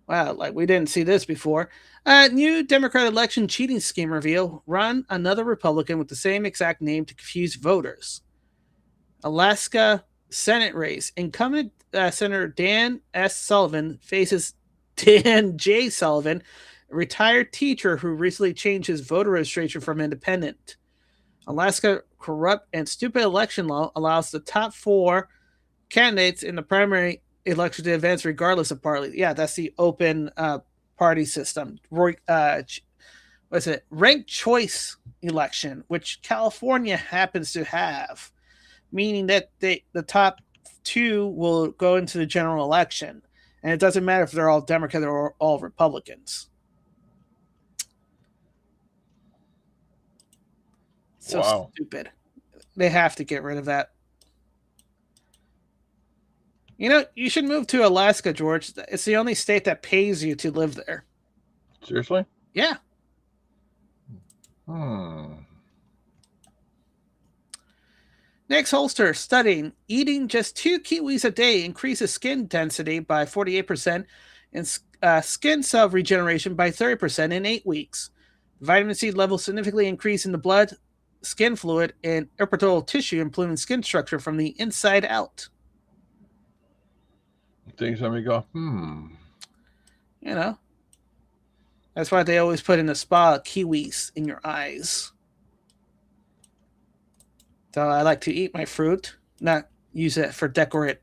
Wow, like we didn't see this before. New Democrat election cheating scheme reveal. Run another Republican with the same exact name to confuse voters. Alaska Senate race. Incumbent Senator Dan S. Sullivan faces Dan J. Sullivan, a retired teacher who recently changed his voter registration from independent. Alaska corrupt and stupid election law allows the top four candidates in the primary election to advance regardless of party. Yeah, that's the open party system. What's it? Ranked choice election, which California happens to have, meaning that the top two will go into the general election, and it doesn't matter if they're all Democrat or all Republicans. So Wow. stupid. They have to get rid of that. You should move to Alaska, George. It's the only state that pays you to live there. Seriously? Yeah. Next holster studying eating just 2 kiwis a day increases skin density by 48% and skin cell regeneration by 30% in 8 weeks. Vitamin C levels significantly increase in the blood, skin fluid, and epidermal tissue, improving skin structure from the inside out. Things that me go, You know, that's why they always put in the spa kiwis in your eyes. So I like to eat my fruit, not use it for decorate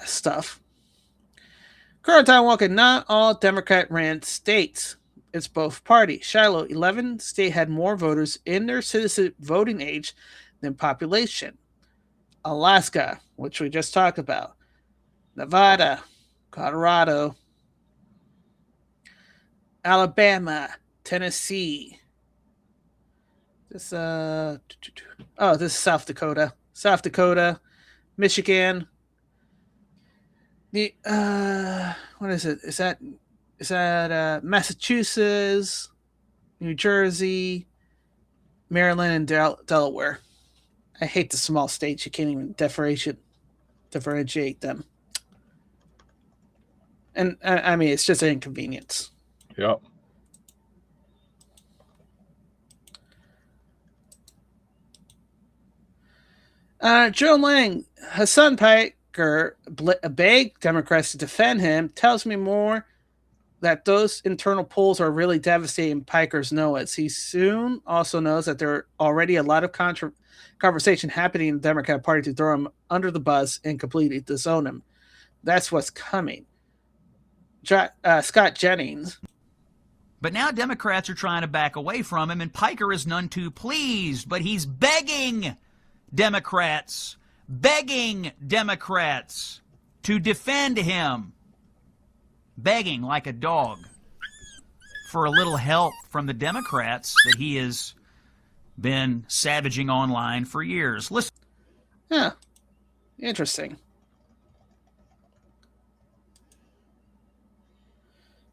stuff. Current time walking, not all Democrat ran states. It's both parties. Shiloh, 11 state had more voters in their citizen voting age than population. Alaska, which we just talked about. Nevada, Colorado, Alabama, Tennessee. This this is South Dakota. South Dakota, Michigan. The what is it? Is that Massachusetts, New Jersey, Maryland, and Delaware? I hate the small states. You can't even differentiate them. And I mean, it's just an inconvenience. Yep. Joe Lang, Hassan Piker begged Democrats to defend him, tells me more that those internal polls are really devastating. Pikers know it. He soon also knows that there are already a lot of conversation happening in the Democrat Party to throw him under the bus and completely disown him. That's what's coming. Scott Jennings. But now Democrats are trying to back away from him, and Piker is none too pleased. But he's begging Democrats to defend him. Begging like a dog for a little help from the Democrats that he has been savaging online for years. Listen. Yeah. Interesting.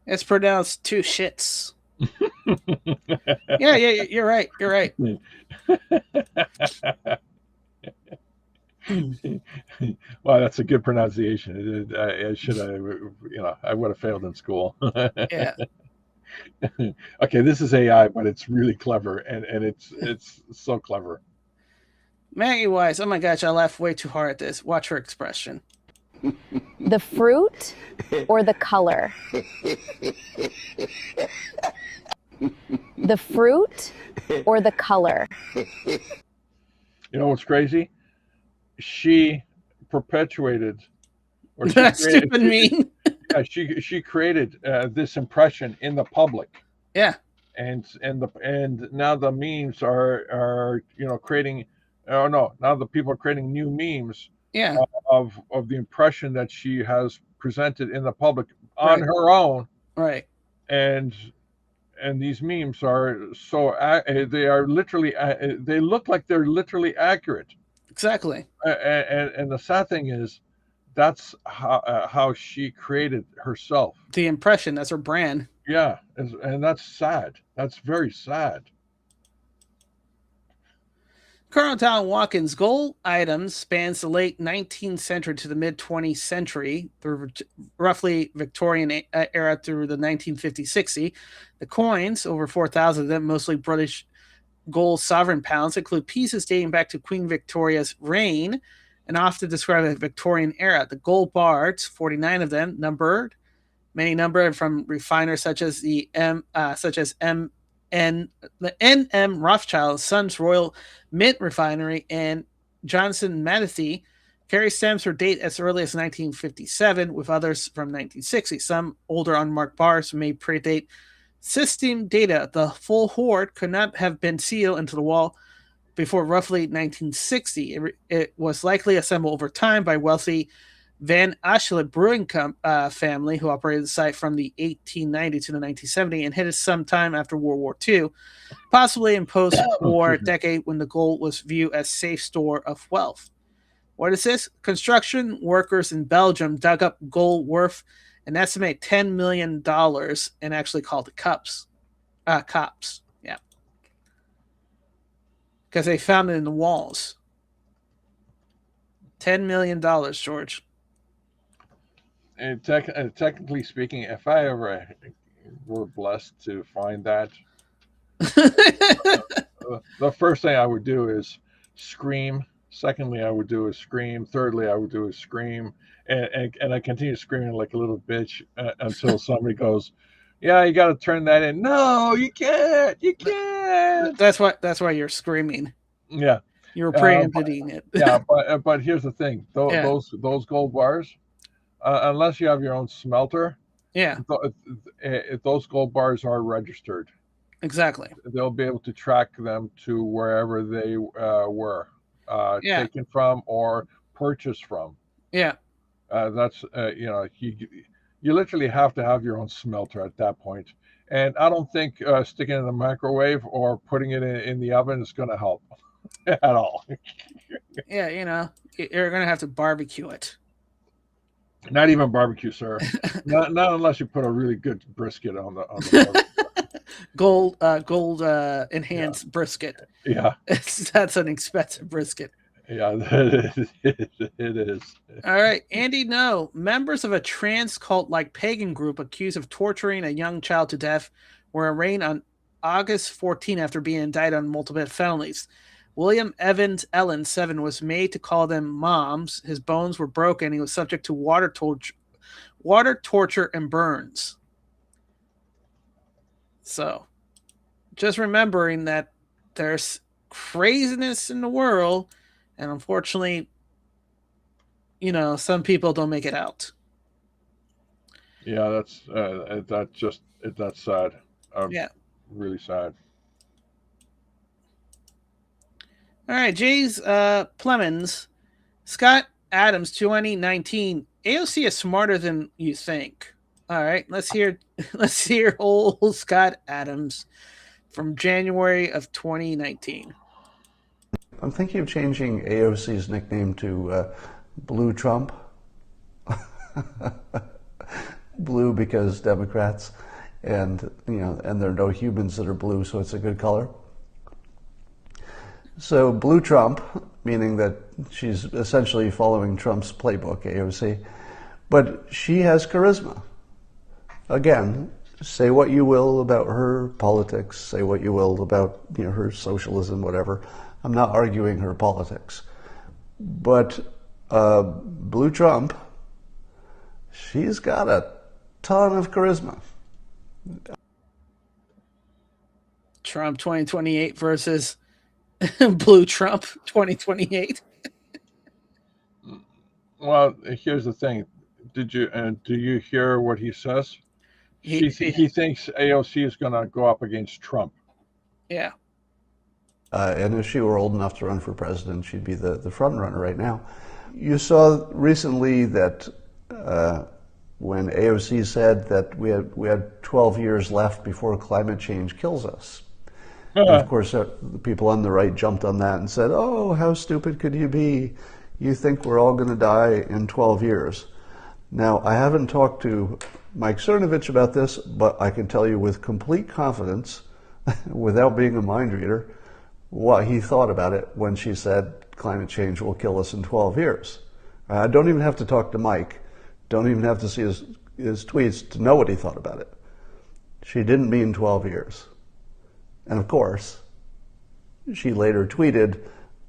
It's pronounced two shits. yeah, you're right. You're right. Wow, that's a good pronunciation. I would have failed in school. Yeah. Okay, this is AI, but it's really clever, and it's so clever. Maggie Wise, oh my gosh, I laughed way too hard at this. Watch her expression. The fruit or the color? The fruit or the color? You know what's crazy? She perpetuated, or that stupid meme. Yeah, she created this impression in the public. Yeah. And now the memes are creating. Oh no! Now the people are creating new memes. Yeah. Of the impression that she has presented in the public on her own. Right. And these memes are so they are literally they look like they're literally accurate. Exactly. And the sad thing is, that's how she created herself. The impression, that's her brand. Yeah, and that's sad. That's very sad. Colonel Town Watkins' gold items spans the late 19th century to the mid 20th century, through roughly Victorian era through the 1950-60. The coins, over 4,000 of them, mostly British gold sovereign pounds, include pieces dating back to Queen Victoria's reign and often described as Victorian era. The gold bars, 49 of them, many numbered from refiners such as the N.M. Rothschild Sons Royal Mint Refinery and Johnson Matthey, carry stamps for date as early as 1957, with others from 1960. Some older unmarked bars may predate system data. The full hoard could not have been sealed into the wall before roughly 1960. It was likely assembled over time by wealthy Van Ashlet Brewing family, who operated the site from the 1890 to the 1970 and hit it sometime after World War II, possibly in post-war decade when the gold was viewed as safe store of wealth. What is this? Construction workers in Belgium dug up gold worth an estimated $10 million and actually called it cops. Yeah. Because they found it in the walls. $10 million, George. And technically speaking, if I ever were blessed to find that, The first thing I would do is scream. Secondly, I would do is scream. Thirdly, I would do is scream, and I continue screaming like a little bitch until somebody goes, "Yeah, you got to turn that in." No, you can't. You can't. That's why you're screaming. Yeah, You were uh, preempting it. yeah, but here's the thing: Yeah. those gold bars, unless you have your own smelter, Yeah, those gold bars are registered. exactly. They'll be able to track them to wherever they were Yeah, taken from or purchased from. yeah, That's you literally have to have your own smelter at that point. And I don't think sticking it in the microwave or putting it in the oven is going to help at all. yeah. You're gonna have to barbecue it. Not even barbecue, sir. Not unless you put a really good brisket on the barbecue. Gold enhanced brisket. Yeah, That's an expensive brisket. yeah, it is. All right, Andy. No, members of a trans cult-like pagan group accused of torturing a young child to death were arraigned on August 14 after being indicted on multiple felonies. William Evans Ellen, 7, was made to call them moms. His bones were broken. He was subject to water torture, and burns. So, just remembering that there's craziness in the world, and unfortunately, some people don't make it out. Yeah, that's sad. Yeah. Really sad. All right, Jay's Plemons, Scott Adams, 2019. AOC is smarter than you think. All right, let's hear old Scott Adams from January of 2019. I'm thinking of changing AOC's nickname to Blue Trump. Blue because Democrats, and and there are no humans that are blue, so it's a good color. So Blue Trump, meaning that she's essentially following Trump's playbook, AOC, but she has charisma. Again, say what you will about her politics, say what you will about her socialism, whatever. I'm not arguing her politics, but Blue Trump, she's got a ton of charisma. Trump 2028 versus Blue Trump 2028. Well, here's the thing. Do you hear what he says? He thinks AOC is going to go up against Trump. Yeah. And if she were old enough to run for president, she'd be the front runner right now. You saw recently that when AOC said that we had 12 years left before climate change kills us. And of course, the people on the right jumped on that and said, "Oh, how stupid could you be? You think we're all going to die in 12 years." Now, I haven't talked to Mike Cernovich about this, but I can tell you with complete confidence, without being a mind reader, what he thought about it when she said climate change will kill us in 12 years. I don't even have to talk to Mike. Don't even have to see his tweets to know what he thought about it. She didn't mean 12 years. And of course, she later tweeted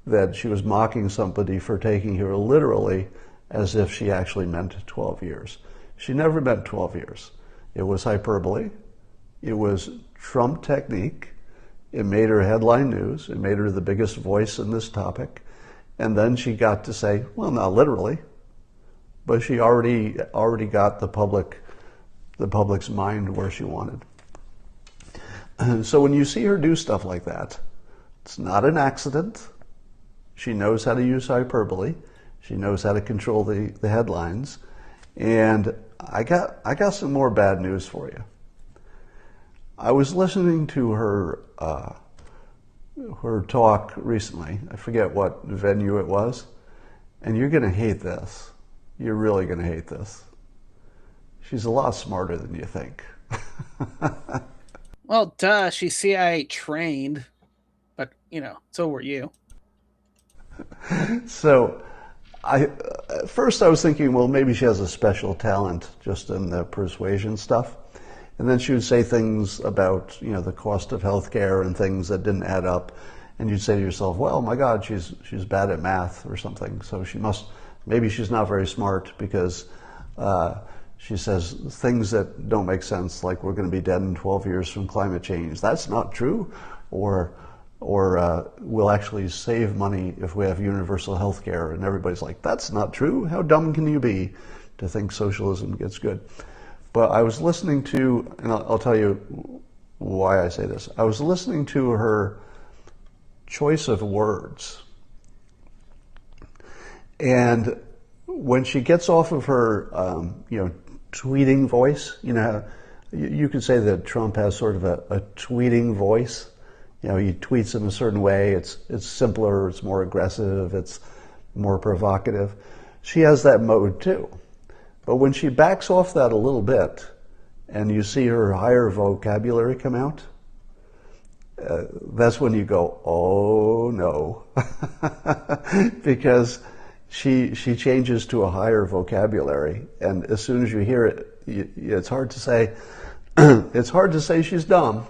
that she was mocking somebody for taking her literally as if she actually meant 12 years. She never meant 12 years. It was hyperbole. It was Trump technique. It made her headline news. It made her the biggest voice in this topic. And then she got to say, well, not literally, but she already got the public's mind where she wanted. So when you see her do stuff like that, it's not an accident. She knows how to use hyperbole. She knows how to control the headlines. And I got some more bad news for you. I was listening to her talk recently. I forget what venue it was. And you're going to hate this. You're really going to hate this. She's a lot smarter than you think. Well, duh, she's CIA trained, but so were you. So, at first I was thinking, well, maybe she has a special talent just in the persuasion stuff. And then she would say things about, the cost of healthcare and things that didn't add up. And you'd say to yourself, well, my God, she's bad at math or something. So maybe she's not very smart because she says things that don't make sense, like we're going to be dead in 12 years from climate change. That's not true. Or we'll actually save money if we have universal health care. And everybody's like, that's not true. How dumb can you be to think socialism gets good? But I was listening to, and I'll tell you why I say this. I was listening to her choice of words. And when she gets off of her, tweeting voice, you could say that Trump has sort of a tweeting voice. He tweets in a certain way. It's simpler, it's more aggressive, it's more provocative. She has that mode too. But when she backs off that a little bit and you see her higher vocabulary come out, that's when you go, oh no. Because she changes to a higher vocabulary. And as soon as you hear it, it's hard to say, she's dumb,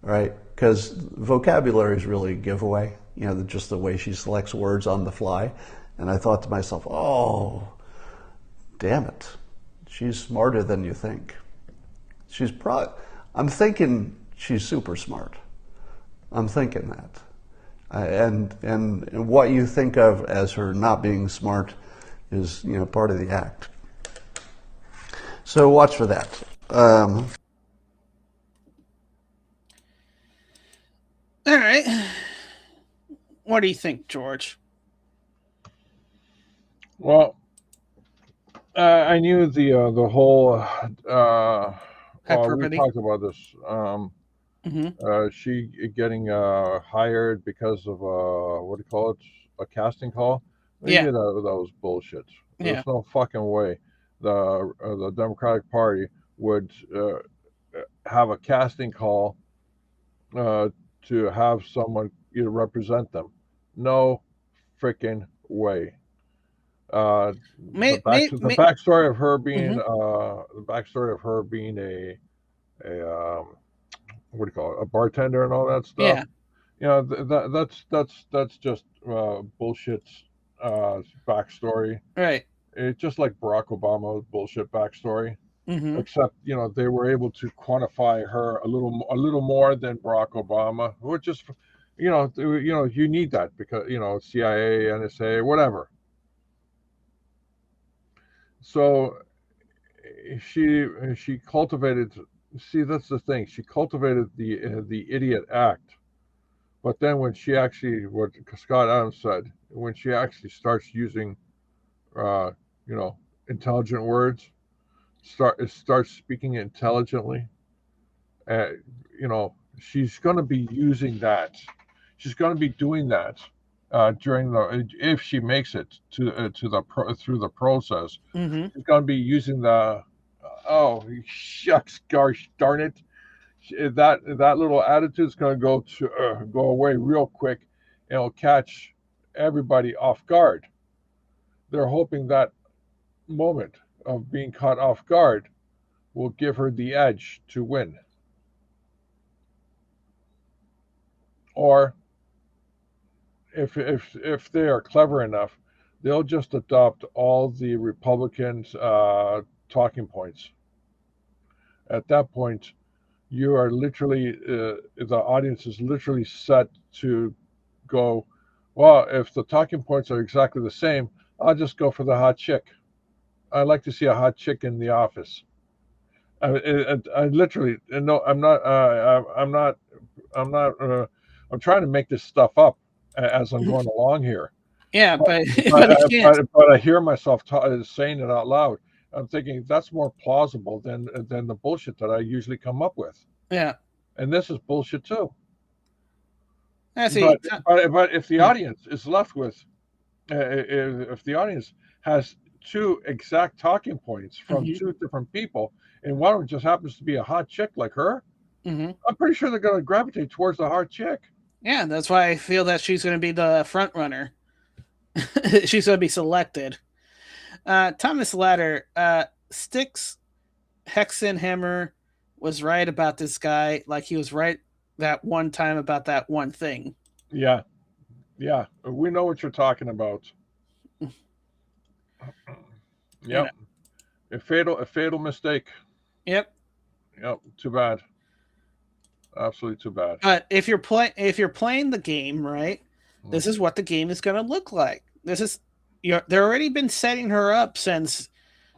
right? Because vocabulary is really a giveaway, just the way she selects words on the fly. And I thought to myself, oh, damn it, she's smarter than you think. I'm thinking she's super smart. I'm thinking that. And what you think of as her not being smart is, part of the act. So watch for that. All right. What do you think, George? Well, I knew the whole. We talked about this. She getting hired because of what do you call it? A casting call. We knew that was bullshit. There's no fucking way the Democratic Party would have a casting call to have someone represent them. No freaking way. The backstory of her being a what do you call it, a bartender and all that stuff. That's just bullshit backstory. Right. It's just like Barack Obama's bullshit backstory. Except they were able to quantify her a little more than Barack Obama, which is you need that because CIA, NSA, whatever. So she cultivated. See, that's the thing. She cultivated the idiot act, but then when she actually, what Scott Adams said, when she actually starts using, intelligent words, starts speaking intelligently, she's going to be using that. She's going to be doing that during if she makes it through the process. She's going to be using the shucks, gosh darn it, that little attitude is going to go away real quick, and it'll catch everybody off guard. They're hoping that moment of being caught off guard will give her the edge to win. Or if they are clever enough, they'll just adopt all the Republicans' talking points. At that point, you are literally the audience is literally set to go, well, if the talking points are exactly the same, I'll just go for the hot chick. I like to see a hot chick in the office. I literally, no, I'm not. I'm trying to make this stuff up as I'm going along here. Yeah, but I hear myself saying it out loud. I'm thinking that's more plausible than the bullshit that I usually come up with. Yeah, and this is bullshit too. But if the audience is left with, if the audience has two exact talking points from two different people, and one of them just happens to be a hot chick like her, I'm pretty sure they're going to gravitate towards the hot chick. Yeah, that's why I feel that she's going to be the front runner. She's going to be selected. Thomas Ladder, Styx, Hexenhammer, was right about this guy, like he was right that one time about that one thing. Yeah. Yeah. We know what you're talking about. You know. Yep. A fatal mistake. Yep. Yep. Too bad. Absolutely too bad. But if you're playing the game right, this is what the game is going to look like. This is they're already been setting her up since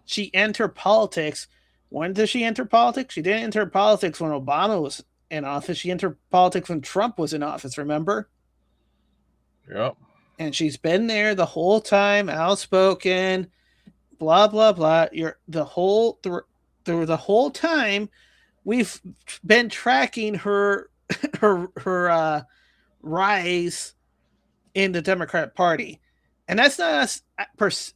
she entered politics. When did she enter politics? She didn't enter politics when Obama was in office. She entered politics when Trump was in office. Remember? Yep. And she's been there the whole time, outspoken, blah blah blah. You're the whole through the whole time. We've been tracking her her rise in the Democrat Party, and that's not us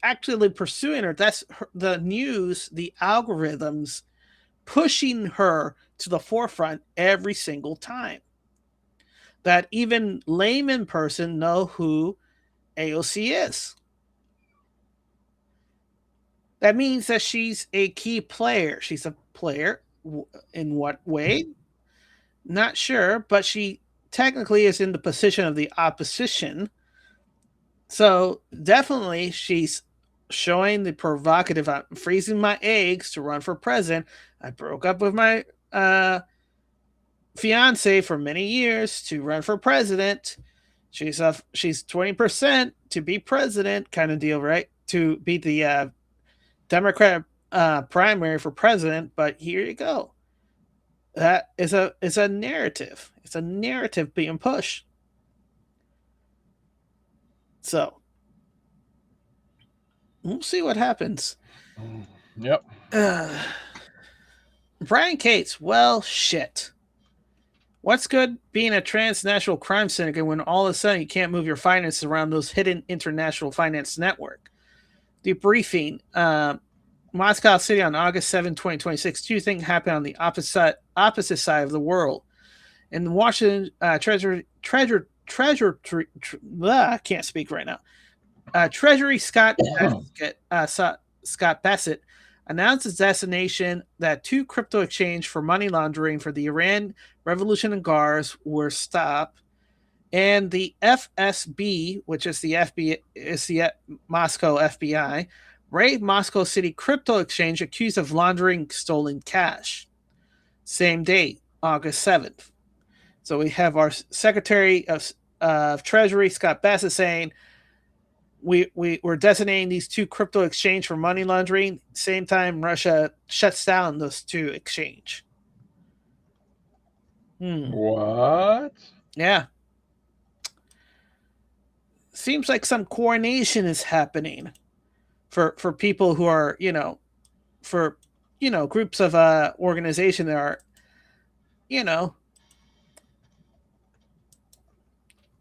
actually pursuing her. That's the news, the algorithms pushing her to the forefront every single time. That even layman person know who AOC is. That means that she's a key player. She's a player. In what way? Not sure, but she technically is in the position of the opposition. So definitely she's showing the provocative. I'm freezing my eggs to run for president. I broke up with my fiance for many years to run for president. She's 20% to be president, kind of deal, right? To beat the Democrat primary for president. But here you go. That is a narrative. It's a narrative being pushed. So we'll see what happens. Yep. Brian Cates, well, shit. What's good being a transnational crime syndicate when all of a sudden you can't move your finances around those hidden international finance network? Debriefing. Moscow City on August 7, 2026. Two things happened on the opposite side of the world. In the Washington Treasury, I can't speak right now. Treasury Scott Bassett announced its destination that two crypto exchange for money laundering for the Iran Revolution and Guards were stopped, and the FSB, which is the Moscow FBI, raided Moscow City crypto exchange accused of laundering stolen cash. Same date, August 7th. So we have our Secretary of Treasury, Scott Bassett, saying we're designating these two crypto exchange for money laundering. Same time, Russia shuts down those two exchange. What? Yeah. Seems like some coordination is happening for people who are, groups of organization that are,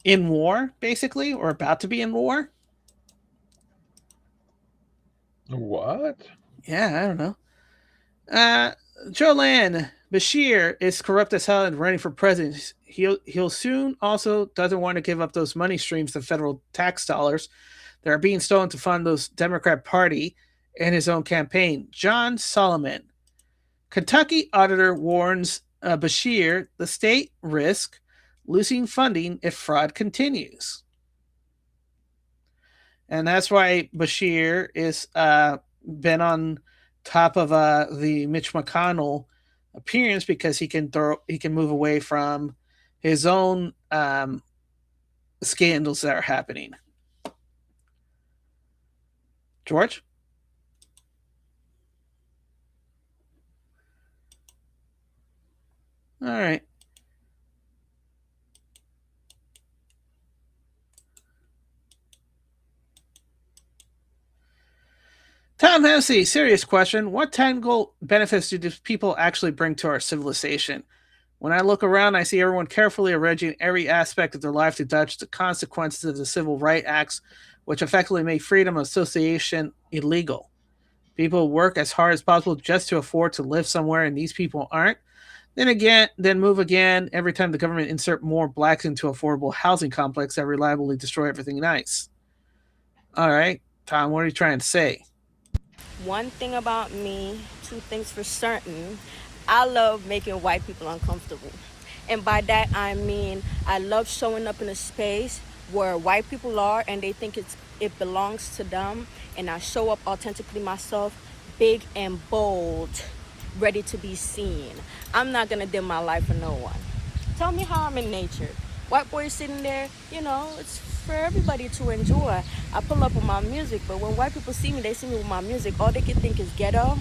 in war, basically, or about to be in war. What? Yeah, I don't know. Jolan Bashir is corrupt as hell and running for president. He'll soon also doesn't want to give up those money streams to federal tax dollars that are being stolen to fund those Democrat Party and his own campaign. John Solomon. Kentucky auditor warns Bashir the state risk losing funding if fraud continues. And that's why Bashir is been on top of the Mitch McConnell appearance, because he can move away from his own scandals that are happening. George? All right. Tom Hennessy, serious question. What tangible benefits do these people actually bring to our civilization? When I look around, I see everyone carefully arranging every aspect of their life to dodge the consequences of the Civil Rights Acts, which effectively made freedom of association illegal. People work as hard as possible just to afford to live somewhere, and these people aren't. Then move again every time the government insert more blacks into affordable housing complex that reliably destroy everything nice. All right, Tom, what are you trying to say? One thing about me, two things for certain. I love making white people uncomfortable. And by that, I mean, I love showing up in a space where white people are and they think it belongs to them. And I show up authentically myself, big and bold, ready to be seen. I'm not going to dim my life for no one. Tell me how I'm in nature. White boy sitting there, you know, it's for everybody to enjoy. I pull up with my music, but when white people see me, they see me with my music. All they can think is ghetto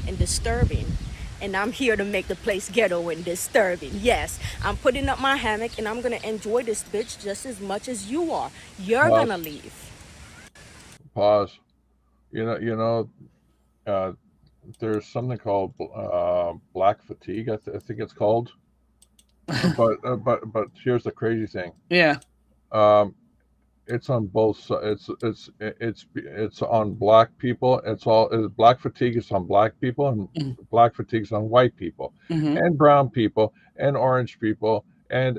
and disturbing. And I'm here to make the place ghetto and disturbing. Yes, I'm putting up my hammock and I'm gonna enjoy this bitch just as much as you are. You're Pause. gonna leave. Pause. There's something called black fatigue. I think it's called. but here's the crazy thing. Yeah. It's on both sides. It's on black people. Black fatigue is on black people, and black fatigue is on white people, and brown people, and orange people, and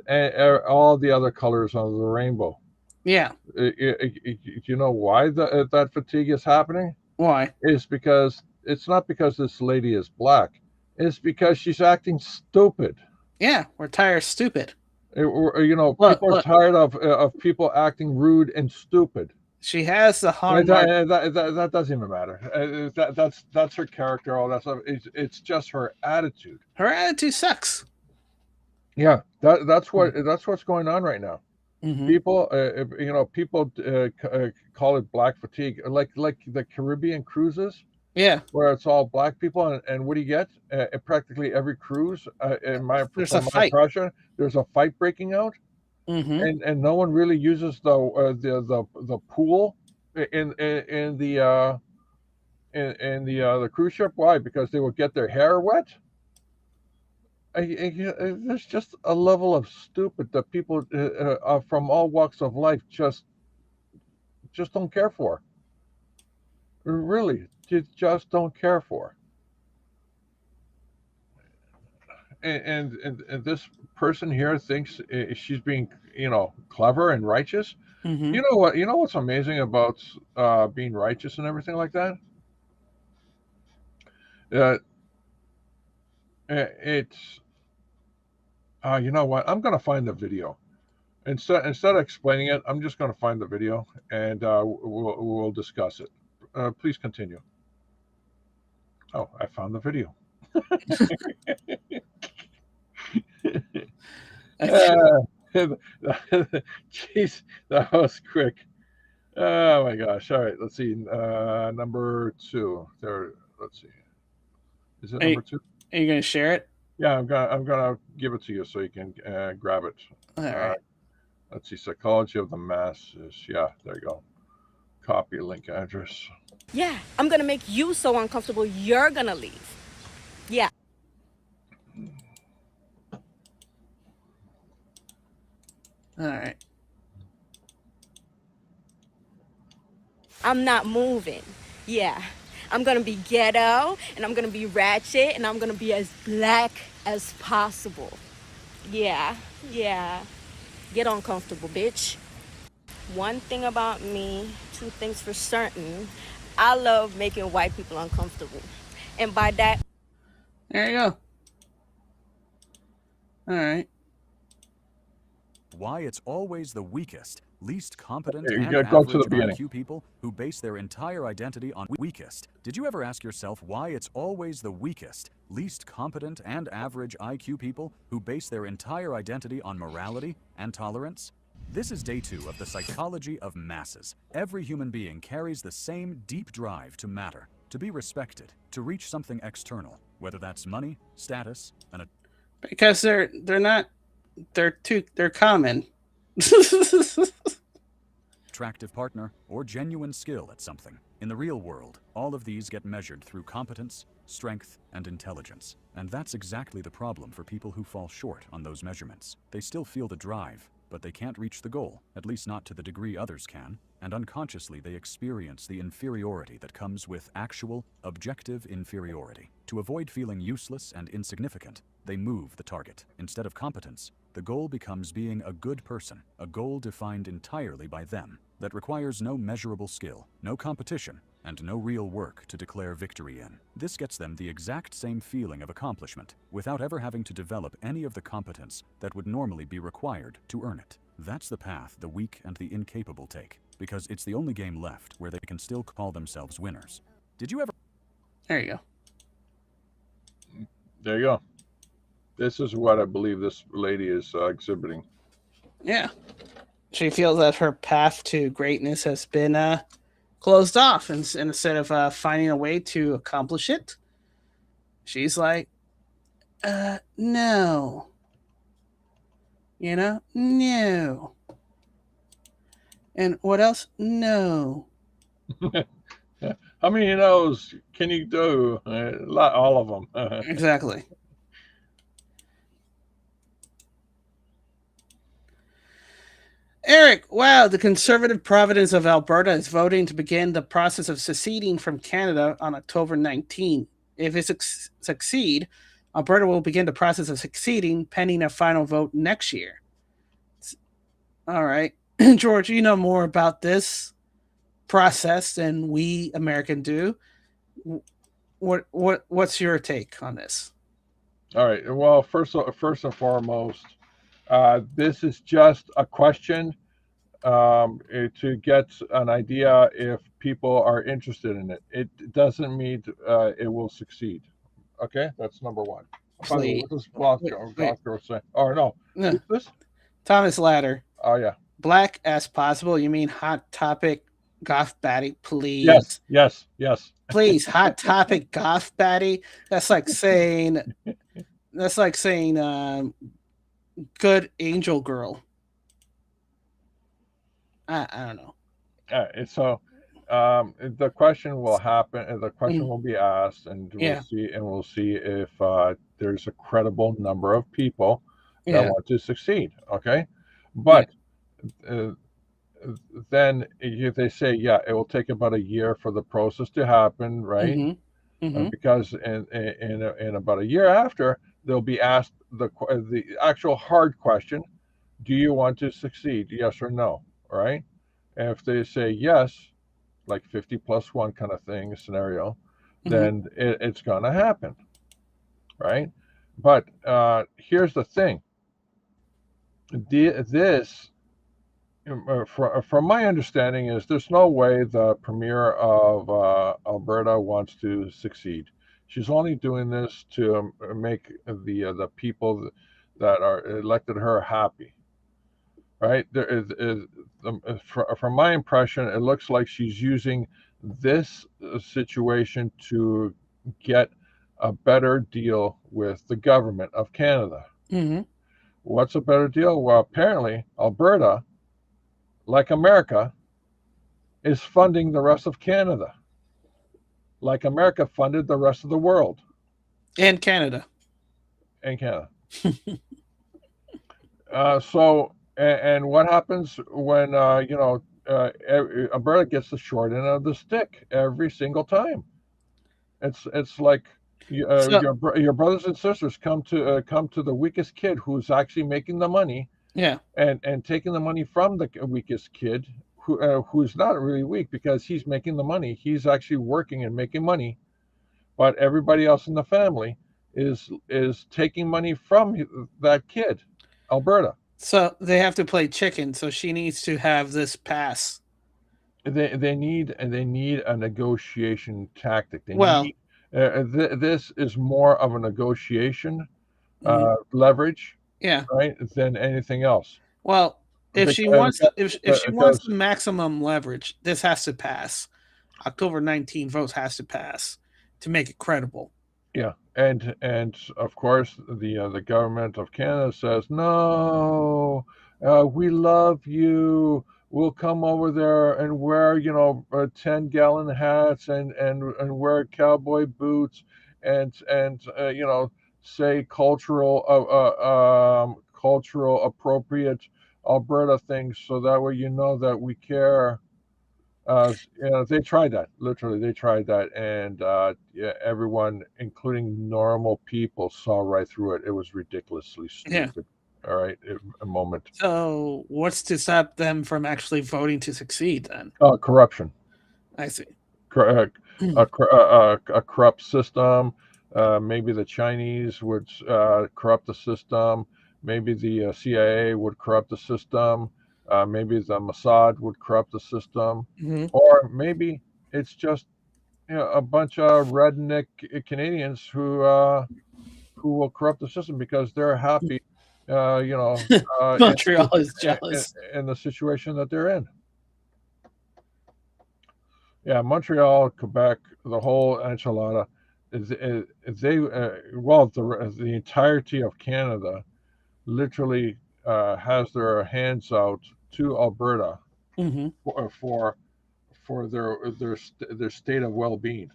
all the other colors of the rainbow. Yeah. You know why that fatigue is happening? Why? It's because it's not because this lady is black. It's because she's acting stupid. Yeah, we're tired of stupid. People are tired of people acting rude and stupid. She has the hallmark. That doesn't even matter. That's her character. All that stuff. It's just her attitude. Her attitude sucks. Yeah, that's what's going on right now. People, people call it black fatigue, like the Caribbean cruises. Yeah, where it's all black people, and what do you get? Practically every cruise, there's a fight. Impression, there's a fight breaking out, and no one really uses the pool in the cruise ship. Why? Because they will get their hair wet. There's just a level of stupid that people from all walks of life just don't care for. Really, you just don't care for. And this person here thinks she's being, clever and righteous. You know what? You know what's amazing about being righteous and everything like that? It's you know what? I'm gonna find the video. Instead of explaining it, I'm just gonna find the video and we'll discuss it. Please continue. Oh, I found the video. Jeez, that was quick. Oh my gosh! All right, let's see. Number 2. There. Let's see. Is it number 2? Are you gonna share it? Yeah, I'm gonna give it to you so you can grab it. All right. Let's see. Psychology of the masses. Yeah, there you go. Copy link address. Yeah, I'm gonna make you so uncomfortable you're gonna leave. Yeah. All right. I'm not moving. Yeah. I'm gonna be ghetto and I'm gonna be ratchet and I'm gonna be as black as possible. Yeah. Get uncomfortable, bitch. One thing about me, 2 things for certain. I love making white people uncomfortable. And by that... There you go. All right. Why it's always the weakest, least competent, You and gotta go to average the beginning. IQ people who base their entire identity on weakest. Did you ever ask yourself why it's always the weakest, least competent, and average IQ people who base their entire identity on morality and tolerance? This is day 2 of the psychology of masses. Every human being carries the same deep drive to matter, to be respected, to reach something external, whether that's money, status, and because they're common. attractive partner, or genuine skill at something. In the real world, all of these get measured through competence, strength, and intelligence. And that's exactly the problem for people who fall short on those measurements. They still feel the drive, but they can't reach the goal, at least not to the degree others can, and unconsciously they experience the inferiority that comes with actual, objective inferiority. To avoid feeling useless and insignificant, they move the target. Instead of competence, the goal becomes being a good person, a goal defined entirely by them, that requires no measurable skill, no competition, and no real work to declare victory in. This gets them the exact same feeling of accomplishment without ever having to develop any of the competence that would normally be required to earn it. That's the path the weak and the incapable take, because it's the only game left where they can still call themselves winners. Did you ever... There you go. There you go. This is what I believe this lady is exhibiting. Yeah. She feels that her path to greatness has been closed off, and instead of finding a way to accomplish it, she's like, no. You know? No. And what else? No. How many no's can you do? All of them. Exactly. Eric, wow, the conservative province of Alberta is voting to begin the process of seceding from Canada on October 19. If it succeed, Alberta will begin the process of seceding pending a final vote next year. All right. George, you know more about this process than we American do. What's your take on this? All right. Well, first and foremost, this is just a question to get an idea if people are interested in it. It doesn't mean it will succeed. Okay, that's number one. By the way, what does Glasgow say? Oh no, No. Who's this? Thomas Ladder. Oh yeah. Black as possible. You mean Hot Topic Goth Batty? Please. Yes. Please, Hot Topic Goth Batty. That's like saying good angel girl. I don't know. So the question will happen, and the question will be asked, and we'll see if there's a credible number of people that want to succeed. Okay, but then they say, it will take about a year for the process to happen, right? Because in about a year after, they'll be asked the actual hard question: do you want to succeed? Yes or no? All right. And if they say yes, like 50+1 kind of thing scenario, then it's going to happen, right? But here's the thing. This, from my understanding, is there's no way the premier of Alberta wants to succeed. She's only doing this to make the people that are elected her happy. Right? There is from my impression, it looks like she's using this situation to get a better deal with the government of Canada. What's a better deal? Well, apparently Alberta, like America, is funding the rest of Canada, like America funded the rest of the world. And Canada. And what happens when Alberta gets the short end of the stick every single time? It's like your brothers and sisters come to the weakest kid who's actually making the money, and taking the money from the weakest kid who's not really weak because he's making the money. He's actually working and making money, but everybody else in the family is taking money from that kid, Alberta. So they have to play chicken. So she needs to have this pass. They need a negotiation tactic. This is more of a negotiation leverage, right, than anything else. Well, if she wants the maximum leverage, this has to pass. October 19 votes has to pass to make it credible. Yeah, and of course the government of Canada says no, we love you. We'll come over there and wear 10-gallon hats and wear cowboy boots and say cultural appropriate Alberta things, so that way that we care. They tried that. Literally, they tried that, and everyone, including normal people, saw right through it. It was ridiculously stupid. All right, a moment. So, what's to stop them from actually voting to succeed then? Corruption. I see. a corrupt system. Maybe the Chinese would corrupt the system. Maybe the CIA would corrupt the system. Maybe the Mossad would corrupt the system. Mm-hmm. Or maybe it's just a bunch of redneck Canadians who will corrupt the system because they're happy, Montreal is jealous. in the situation that they're in. Yeah, Montreal, Quebec, the whole enchilada, the entirety of Canada literally has their hands out to Alberta Mm-hmm. for their state of well-being.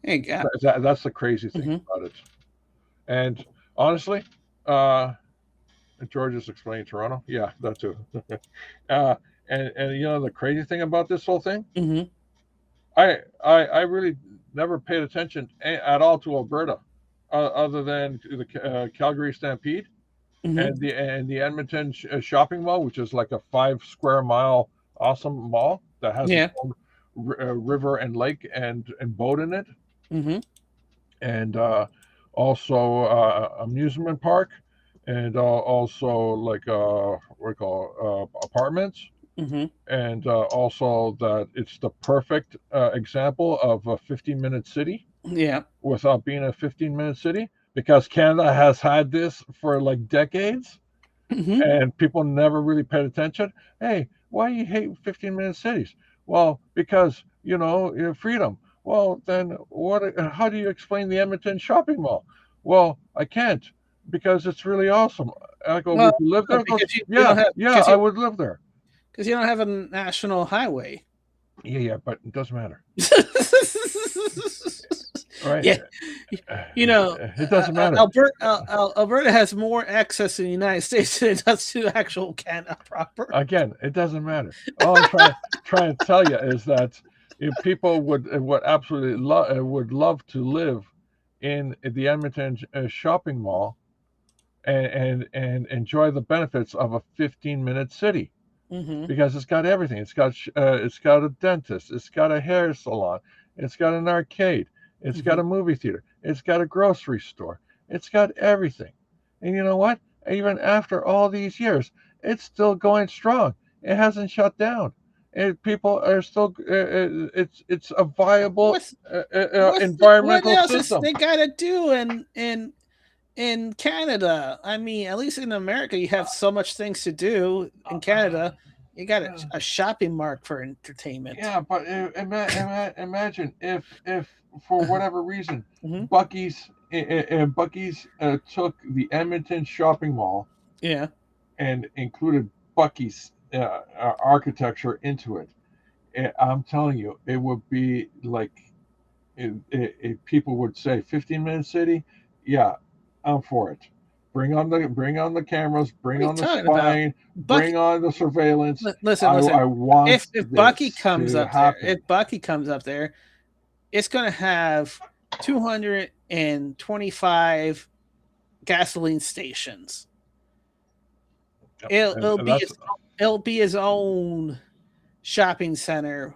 Hey, Gap. That's the crazy thing Mhm. about it. And honestly, George is explaining Toronto. Yeah, that too. And the crazy thing about this whole thing, Mm-hmm. I really never paid attention at all to Alberta, other than the Calgary Stampede Mm-hmm. and the Edmonton shopping mall, which is like a 5 square mile awesome mall that has Yeah. its own river and lake and boat in it, Mm-hmm. and also amusement park, and also like what do you call apartments. Mm-hmm. And also that it's the perfect example of a 15-minute city Yeah. without being a 15-minute city, because Canada has had this for like decades Mm-hmm. and people never really paid attention. Hey, why you hate 15-minute cities? Well, because freedom. Well, then how do you explain the Edmonton shopping mall? Well, I can't, because it's really awesome. I go, Well, would you live there? because Goes, you don't have I would live there. because you don't have a national highway. Yeah, but it doesn't matter. Right? Yeah. It doesn't matter. Alberta has more access to the United States than it does to actual Canada proper. Again, it doesn't matter. All I'm trying to tell you is that if people would absolutely would love to live in the Edmonton shopping mall and enjoy the benefits of a 15-minute city. Mm-hmm. Because it's got everything. It's got a dentist. It's got a hair salon. It's got an arcade. It's got a movie theater. It's got a grocery store. It's got everything. And you know what? Even after all these years, it's still going strong. It hasn't shut down. People are still. It's a viable environmental what else system. they gotta do in Canada? I mean, at least in America, you have so much things to do. In Canada, you got a shopping mart for entertainment. Yeah, but imagine if for whatever reason, Mhm. Bucky's took the Edmonton shopping mall, Yeah, and included Bucky's architecture into it. I'm telling you, it would be like people would say 15-minute city. Yeah, I'm for it. Bring on the cameras. Bring on the spying. Bring on the surveillance. Listen. I want if Bucky comes up happen. there, if Bucky comes up there, it's going to have 225 gasoline stations. It'll be his own shopping center,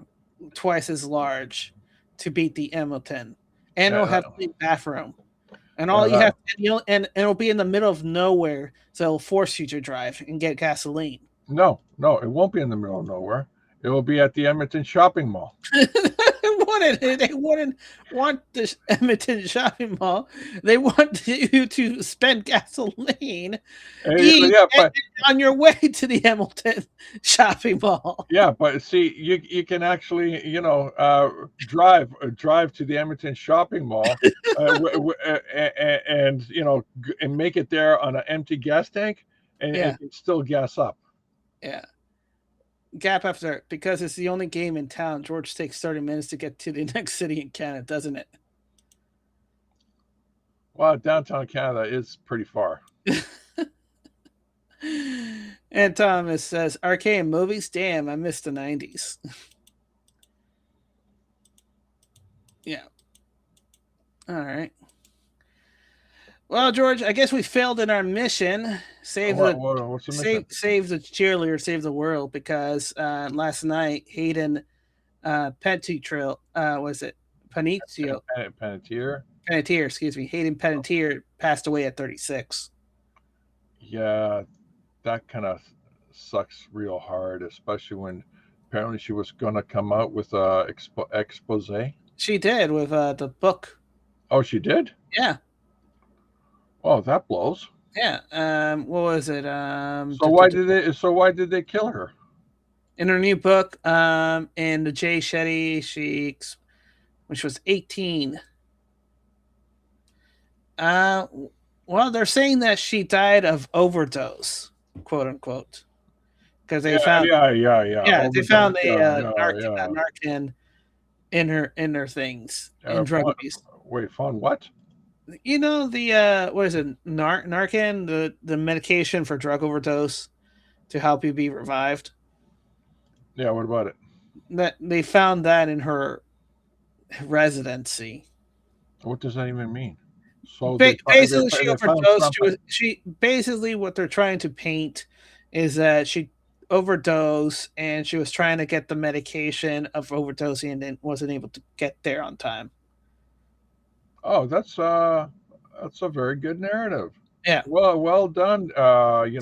twice as large, to beat the Edmonton, and it'll have a clean bathroom. And all you have, and it'll be in the middle of nowhere, so it'll force you to drive and get gasoline. No, it won't be in the middle of nowhere. It will be at the Edmonton shopping mall. They wouldn't want the Edmonton shopping mall. They want you to spend gasoline on your way to the Edmonton shopping mall. Yeah, but see, you can actually drive to the Edmonton shopping mall and make it there on an empty gas tank and still gas up. Yeah. Gap after, because it's the only game in town, George takes 30 minutes to get to the next city in Canada, doesn't it? Well, downtown Canada is pretty far. And Thomas says, arcade movies? Damn, I missed the 90s. Yeah. All right. Well, George, I guess we failed in our mission. Save the cheerleader, save the world, because last night Hayden Panettiere, was it Panettiere? Panettiere. Panettiere, excuse me. Hayden Panettiere passed away at 36. Yeah, that kind of sucks real hard, especially when apparently she was going to come out with a expose. She did with the book. Oh, she did? Yeah. Oh, that blows. Yeah. What was it? So why did they kill her? In her new book, in the Jay Shetty, when she was 18. Well, they're saying that she died of overdose, quote unquote, because they found they found the Narcan in her things in drug abuse. Wait, found what? You know the what is it? Narcan, the medication for drug overdose to help you be revived. Yeah, what about it? That they found that in her residency. What does that even mean? So basically, she overdosed. She basically what they're trying to paint is that she overdosed and she was trying to get the medication of overdosing and then wasn't able to get there on time. Oh, that's a very good narrative. Yeah. Well done. It's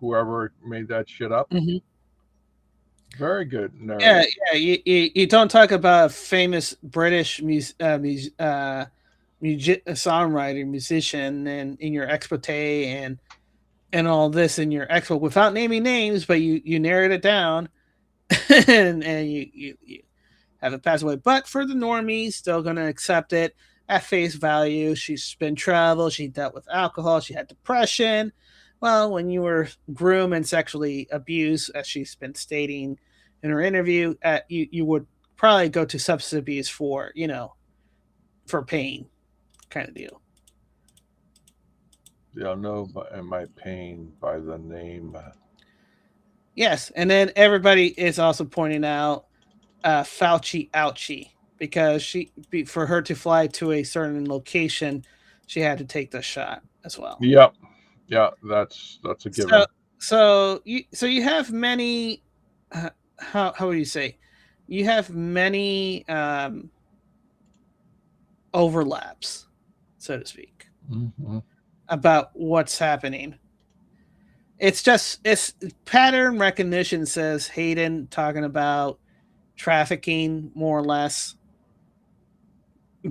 whoever made that shit up. Mm-hmm. Very good narrative. Yeah. You don't talk about a famous British songwriter, musician, and in your expose and all this in your expo without naming names, but you narrate it down, and you have it pass away. But for the normies, still going to accept it at face value. She's been traveled. She dealt with alcohol. She had depression. Well, when you were groomed and sexually abused, as she's been stating in her interview, you would probably go to substance abuse for pain kind of deal. They'll know my pain by the name. Yes, and then everybody is also pointing out Fauci ouchie, because for her to fly to a certain location, she had to take the shot as well. Yep. Yeah, that's a given. So you have many how would you say? You have many overlaps, so to speak, about what's happening. It's pattern recognition, says Hayden, talking about trafficking, more or less,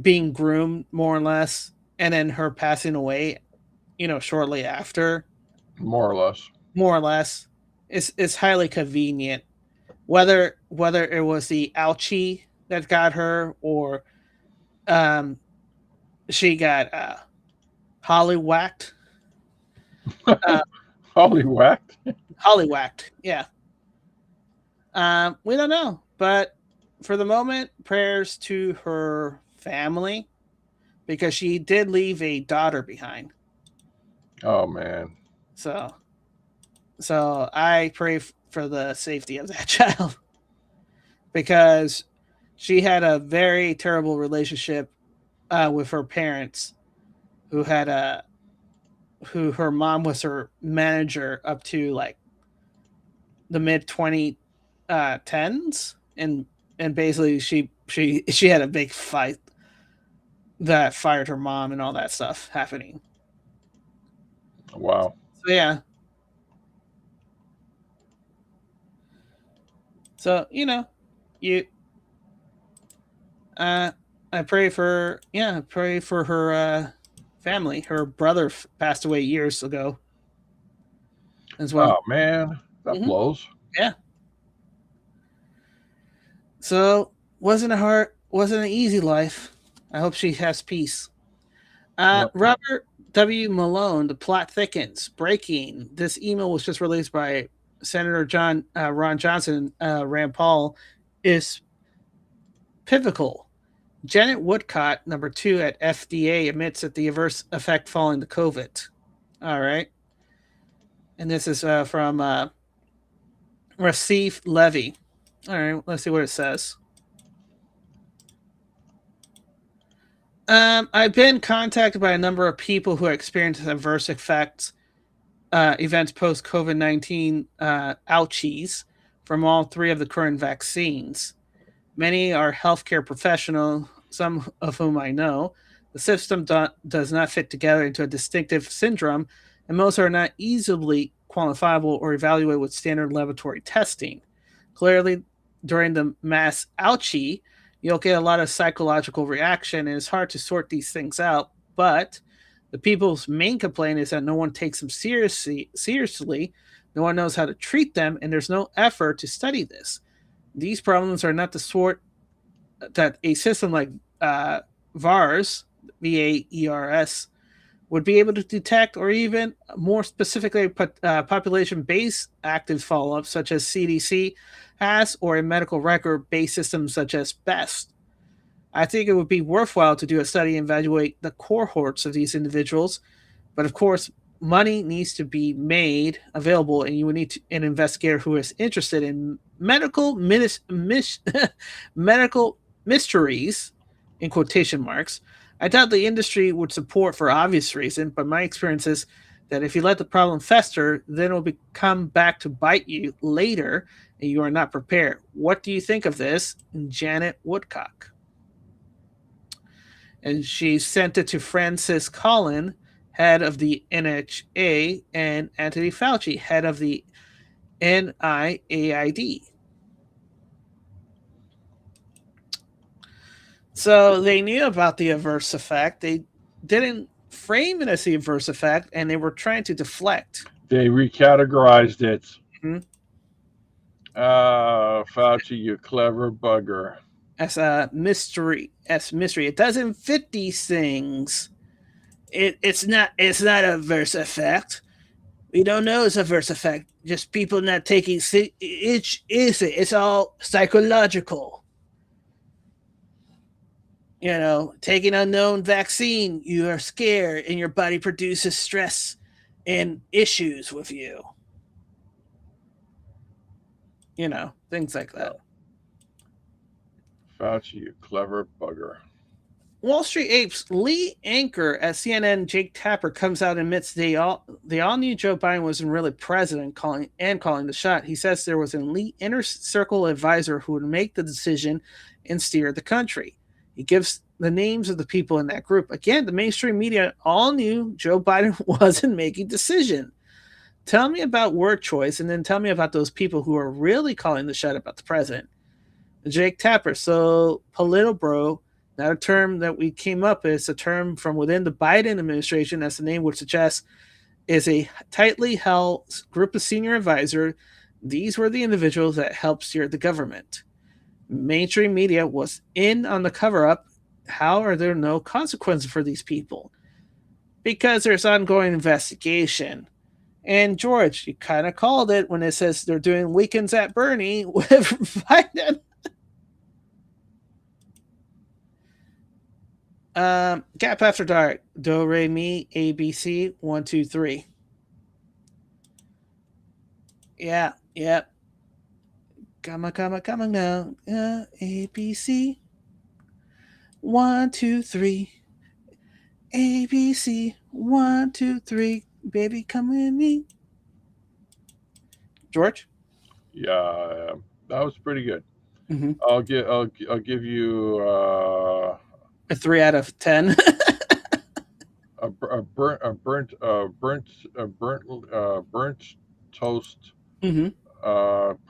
being groomed, more or less, and then her passing away, shortly after. More or less. It's highly convenient. Whether it was the ouchie that got her, or she got hollywhacked. Hollywhacked, yeah. We don't know, but for the moment, prayers to her family, because she did leave a daughter behind. Oh man. So I pray for the safety of that child, because she had a very terrible relationship with her parents, who her mom was her manager up to like the mid 2010s, and basically she had a big fight that fired her mom and all that stuff happening. Wow. So yeah. So I pray for her family. Her brother passed away years ago as well. Oh man, that blows. Yeah. So wasn't an easy life. I hope she has peace. Yep. Robert W. Malone, the plot thickens. Breaking. This email was just released by Senator Ron Johnson, Rand Paul, is pivotal. Janet Woodcock, number 2 at FDA, admits that the adverse effect following the COVID. All right. And this is from Rasif Levy. All right, let's see what it says. I've been contacted by a number of people who experienced adverse effects events post COVID-19 ouchies from all three of the current vaccines. Many are healthcare professionals, some of whom I know. The system does not fit together into a distinctive syndrome, and most are not easily quantifiable or evaluated with standard laboratory testing. Clearly, during the mass ouchie, you'll get a lot of psychological reaction, and it's hard to sort these things out. But the people's main complaint is that no one takes them seriously, no one knows how to treat them, and there's no effort to study this. These problems are not the sort that a system like VAERS, VAERS, would be able to detect, or even more specifically, population-based active follow-up, such as CDC has, or a medical record-based system such as BEST. I think it would be worthwhile to do a study and evaluate the cohorts of these individuals, but of course, money needs to be made available, and you would need an investigator who is interested in medical medical mysteries, in quotation marks. I doubt the industry would support for obvious reason, but my experience is that if you let the problem fester, then it will come back to bite you later, and you are not prepared. What do you think of this? Janet Woodcock. And she sent it to Francis Collin, head of the NHA, and Anthony Fauci, head of the NIAID. So they knew about the adverse effect. They didn't frame it as the adverse effect, and they were trying to deflect. They recategorized it. Mhm. Fauci, you clever bugger. As a mystery. It doesn't fit these things. It's not adverse effect. We don't know it's adverse effect. Just people not taking it's all psychological. You know, taking unknown vaccine, you are scared and your body produces stress and issues with you. You know, things like that. Fauci, you clever bugger. Wall Street Apes lead anchor at CNN Jake Tapper comes out and admits they all knew Joe Biden wasn't really president calling the shot. He says there was an elite inner circle advisor who would make the decision and steer the country. He gives the names of the people in that group. Again, the mainstream media all knew Joe Biden wasn't making decision. Tell me about word choice, and then tell me about those people who are really calling the shot about the president. Jake Tapper. So, Politburo, not a term that we came up with, it's a term from within the Biden administration, as the name would suggest, is a tightly held group of senior advisors. These were the individuals that helped steer the government. Mainstream media was in on the cover-up. How are there no consequences for these people? Because there's ongoing investigation. And George, you kind of called it when it says they're doing weekends at Bernie with Biden. Gap After Dark. Do, re, mi, A, B, C, 1, 2, 3. Yeah. Come on now. A, B, C. 1, 2, 3. A, B, C. 1, 2, 3. Baby, come with me. George? Yeah, that was pretty good. Mm-hmm. I'll give you a 3 out of 10. a burnt toast, mm-hmm.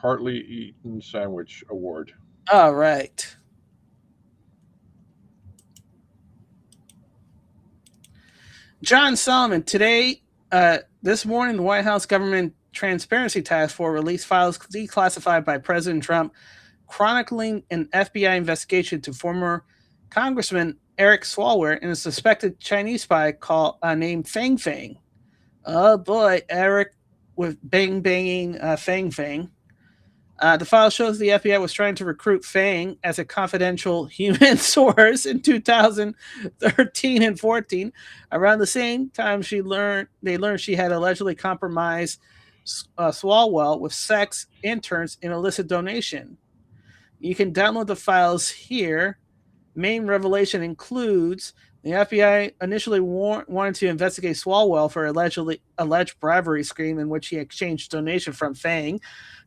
Partly eaten sandwich award. All right. John Solomon, today, this morning, the White House Government Transparency Task Force released files declassified by President Trump chronicling an FBI investigation to former Congressman Eric Swalwell and a suspected Chinese spy named Fang Fang. Oh boy, Eric with banging Fang Fang. The file shows the FBI was trying to recruit Fang as a confidential human source in 2013 and 14. Around the same time, they learned she had allegedly compromised Swalwell with sex interns in illicit donation. You can download the files here. Main revelation includes The FBI initially wanted to investigate Swalwell for alleged bribery scheme in which he exchanged donation from Fang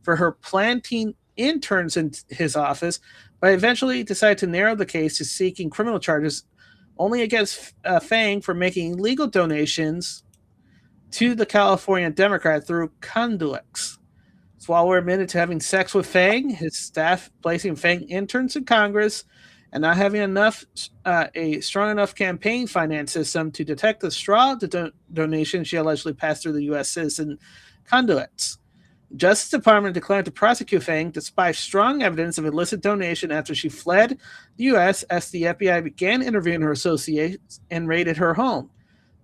for her planting interns in his office, but eventually decided to narrow the case to seeking criminal charges only against Fang for making illegal donations to the California Democrat through conduits. Swalwell admitted to having sex with Fang, his staff placing Fang interns in Congress, and not having a strong enough campaign finance system to detect the straw donation she allegedly passed through the U.S. citizen conduits. The Justice Department declined to prosecute Fang despite strong evidence of illicit donation after she fled the U.S. as the FBI began interviewing her associates and raided her home.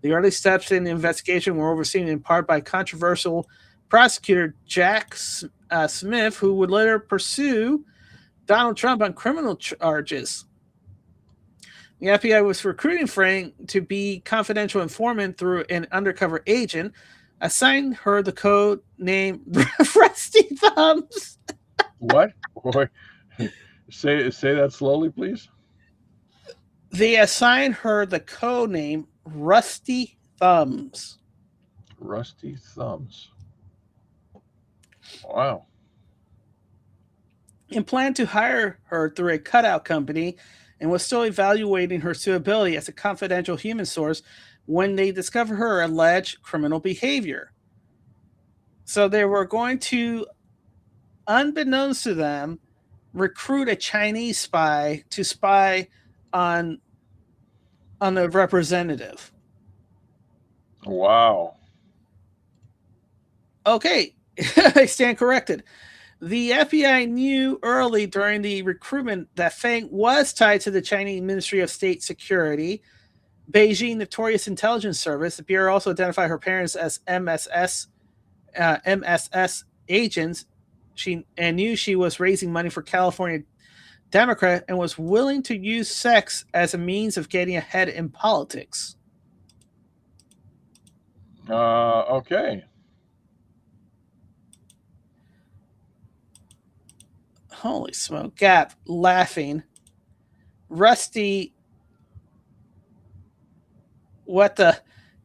The early steps in the investigation were overseen in part by controversial prosecutor Jack Smith, who would later pursue Donald Trump on criminal charges. The FBI was recruiting Fang to be confidential informant through an undercover agent, assigned her the code name Rusty Thumbs. What? Boy, say that slowly, please. They assigned her the code name Rusty Thumbs. Rusty Thumbs. Wow. And planned to hire her through a cutout company and was still evaluating her suitability as a confidential human source when they discovered her alleged criminal behavior. So they were going to, unbeknownst to them, recruit a Chinese spy to spy on the representative. Wow. Okay, I stand corrected. The FBI knew early during the recruitment that Fang was tied to the Chinese Ministry of State Security, Beijing Notorious Intelligence Service. The Bureau also identified her parents as MSS agents. She knew she was raising money for California Democrat and was willing to use sex as a means of getting ahead in politics. Okay. Holy smoke. Gap laughing. Rusty. What the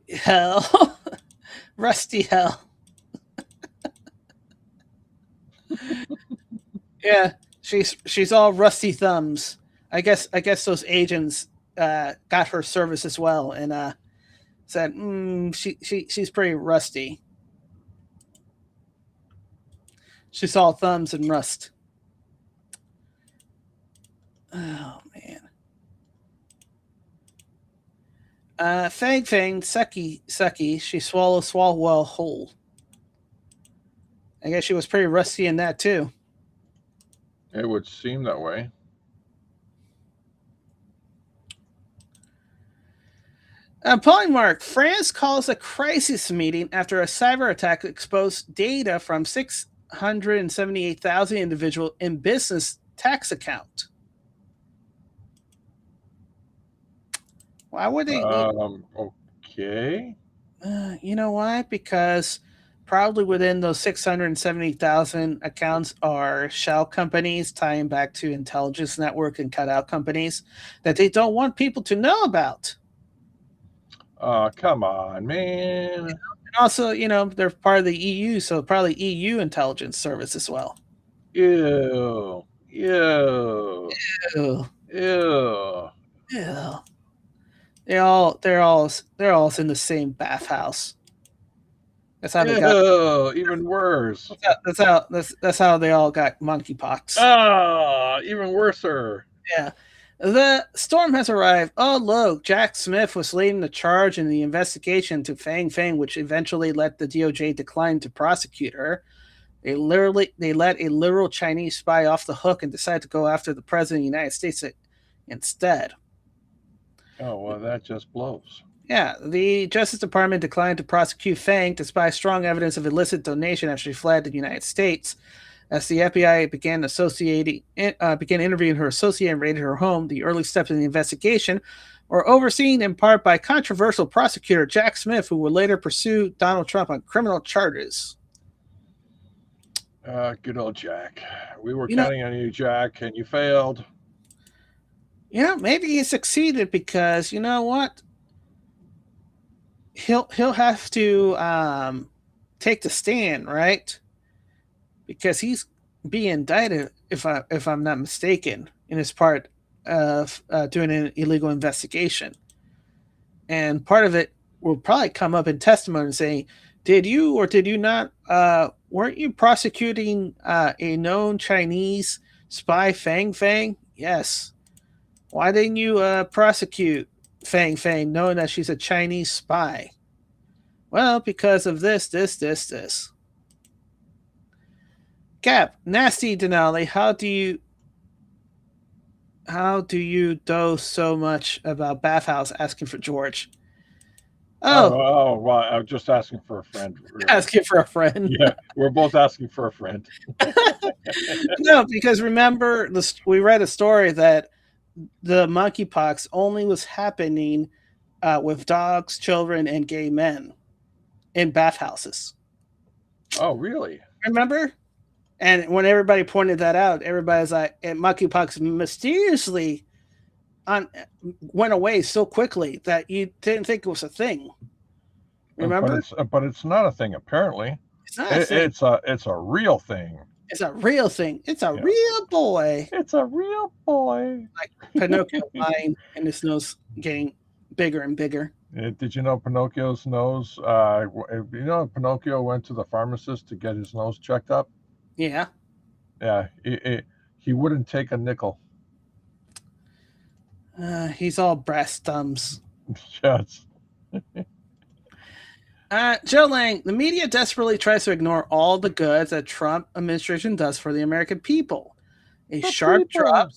hell? Rusty hell. Yeah, she's all rusty thumbs. I guess those agents got her service as well and said she's pretty rusty. She's all thumbs and rust. Oh man. Fang, sucky. She swallow whole. I guess she was pretty rusty in that too. It would seem that way. Polymark, France calls a crisis meeting after a cyber attack exposed data from 678,000 individual in business tax account. Why would they? Okay. You know why? Because probably within those 670,000 accounts are shell companies tying back to intelligence network and cutout companies that they don't want people to know about. Come on, man. And also, they're part of the EU, so probably EU intelligence service as well. Ew. Ew. Ew. Ew. They're all in the same bathhouse. That's how they got. Even worse. That's how they all got monkeypox. Even worser. Yeah. The storm has arrived. Oh, look, Jack Smith was leading the charge in the investigation to Fang, which eventually let the DOJ decline to prosecute her. They let a literal Chinese spy off the hook and decided to go after the president of the United States instead. Oh, well, that just blows. Yeah, the Justice Department declined to prosecute Fang despite strong evidence of illicit donation after she fled the United States. As the FBI began interviewing her associate and raided her home, the early steps in the investigation were overseen in part by controversial prosecutor Jack Smith, who would later pursue Donald Trump on criminal charges. Good old Jack. We were counting on you, Jack, and you failed. maybe he succeeded because you know what? He'll have to take the stand, right? Because he's being indicted, if I'm not mistaken, in his part of doing an illegal investigation, and part of it will probably come up in testimony saying, "Did you or did you not? Weren't you prosecuting a known Chinese spy, Fang Fang? Yes. Why didn't you prosecute Fang Fang, knowing that she's a Chinese spy? Well, because of this. Cap, nasty Denali, how do you know so much about Bathhouse asking for George? Oh, Well, I'm just asking for a friend. Really. asking for a friend. Yeah, we're both asking for a friend. No, because remember, we read a story that the monkeypox only was happening with dogs, children, and gay men in bathhouses. Oh, really? Remember? And when everybody pointed that out, everybody's like, and monkeypox mysteriously went away so quickly that you didn't think it was a thing. Remember? But it's not a thing. Apparently, It's not a thing. It's a real thing. It's a real thing. It's a real boy. It's a real boy. Like Pinocchio lying and his nose getting bigger and bigger. Did you know Pinocchio's nose? Pinocchio went to the pharmacist to get his nose checked up. Yeah. Yeah, he wouldn't take a nickel. He's all brass thumbs. Yes. Joe Lang, the media desperately tries to ignore all the good that Trump administration does for the American people. A sharp drop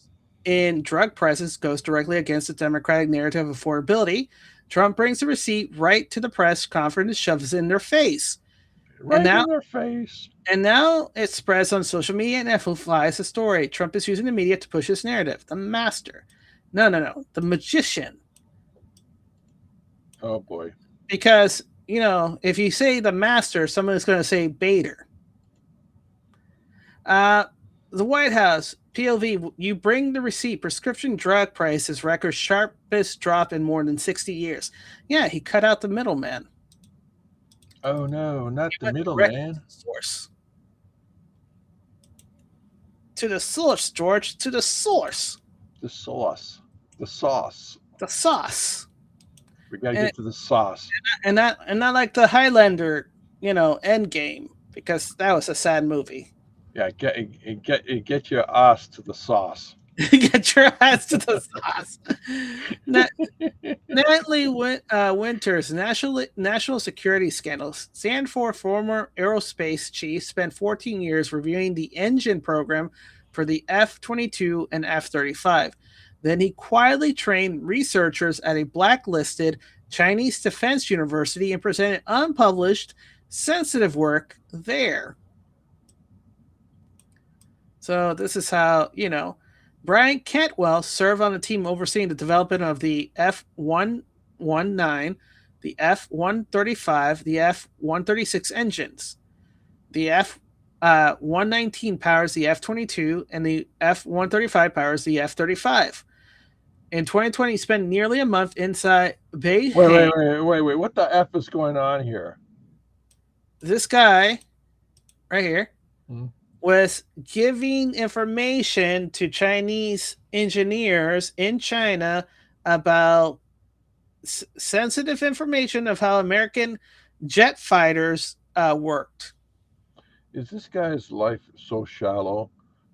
in drug prices goes directly against the Democratic narrative of affordability. Trump brings the receipt right to the press conference and shoves it in their face. Right in their face. And now it spreads on social media and amplifies the story. Trump is using the media to push his narrative. The master. No. The magician. Oh, boy. Because, if you say the master, someone's going to say Bader. The White House, POV, you bring the receipt. Prescription drug prices record sharpest drop in more than 60 years. Yeah, he cut out the middleman. Oh, no, not the middleman. Source. To the source, George. To the source. The sauce. The sauce. The sauce. We gotta get to the sauce. And not like the Highlander, end game, because that was a sad movie. Yeah, get your ass to the sauce. Get your ass to the sauce. Natalie Winters, national security scandals. Stanford former aerospace chief spent 14 years reviewing the engine program for the F-22 and F-35. Then he quietly trained researchers at a blacklisted Chinese defense university and presented unpublished, sensitive work there. So this is how, Brian Cantwell served on the team overseeing the development of the F-119, the F-135, the F-136 engines. The F-119 powers the F-22, and the F-135 powers the F-35. In 2020, he spent nearly a month inside Beijing. Wait. What the F is going on here? This guy, right here, was giving information to Chinese engineers in China about sensitive information of how American jet fighters worked. Is this guy's life so shallow,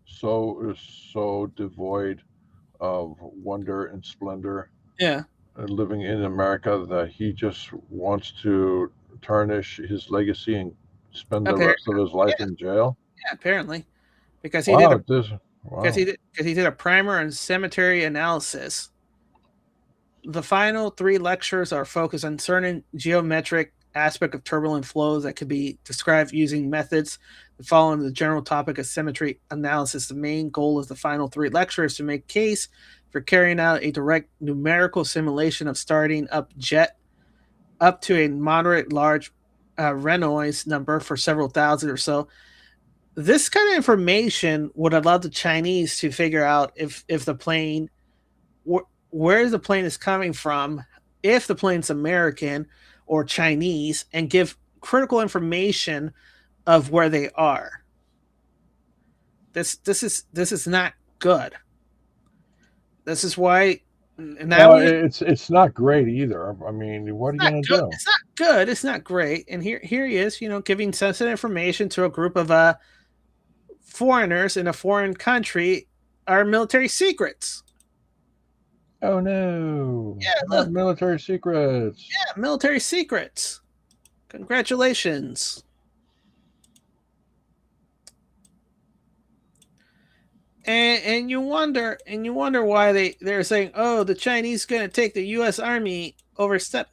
so devoid of wonder and splendor? Yeah. Living in America, that he just wants to tarnish his legacy and spend the rest of his life in jail? Yeah, apparently, because he did a primer and cemetery analysis. The final 3 lectures are focused on certain geometric aspect of turbulent flows that could be described using methods that fall into the general topic of symmetry analysis. The main goal of the final 3 lectures is to make case for carrying out a direct numerical simulation of starting up jet up to a moderate large Reynolds number for several thousand or so. This kind of information would allow the Chinese to figure out if the plane where the plane is coming from, if the plane's American or Chinese, and give critical information of where they are. This is not good. This is why now we it's not great either. I mean, what are you not going to good. do? It's not good. It's not great. And here he is, giving sensitive information to a group of foreigners in a foreign country, our military secrets. Oh no, Yeah, not look, military secrets. yeah, military secrets. Congratulations. And you wonder why they're saying, oh, the Chinese going to take the U.S. Army overstep.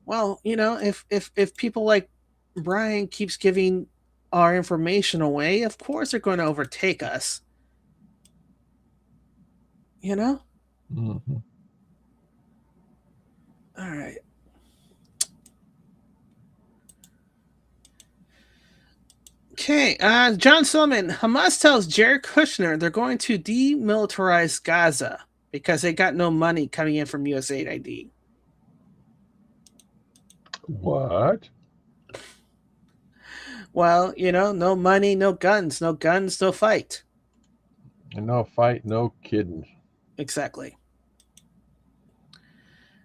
Well, if people like Brian keeps giving our information away, of course they're going to overtake us. Mm-hmm. All right. Okay, John Sullivan. Hamas tells Jared Kushner they're going to demilitarize Gaza because they got no money coming in from USAID. What? Well, no money, no guns, no fight. No fight, no kidding. Exactly.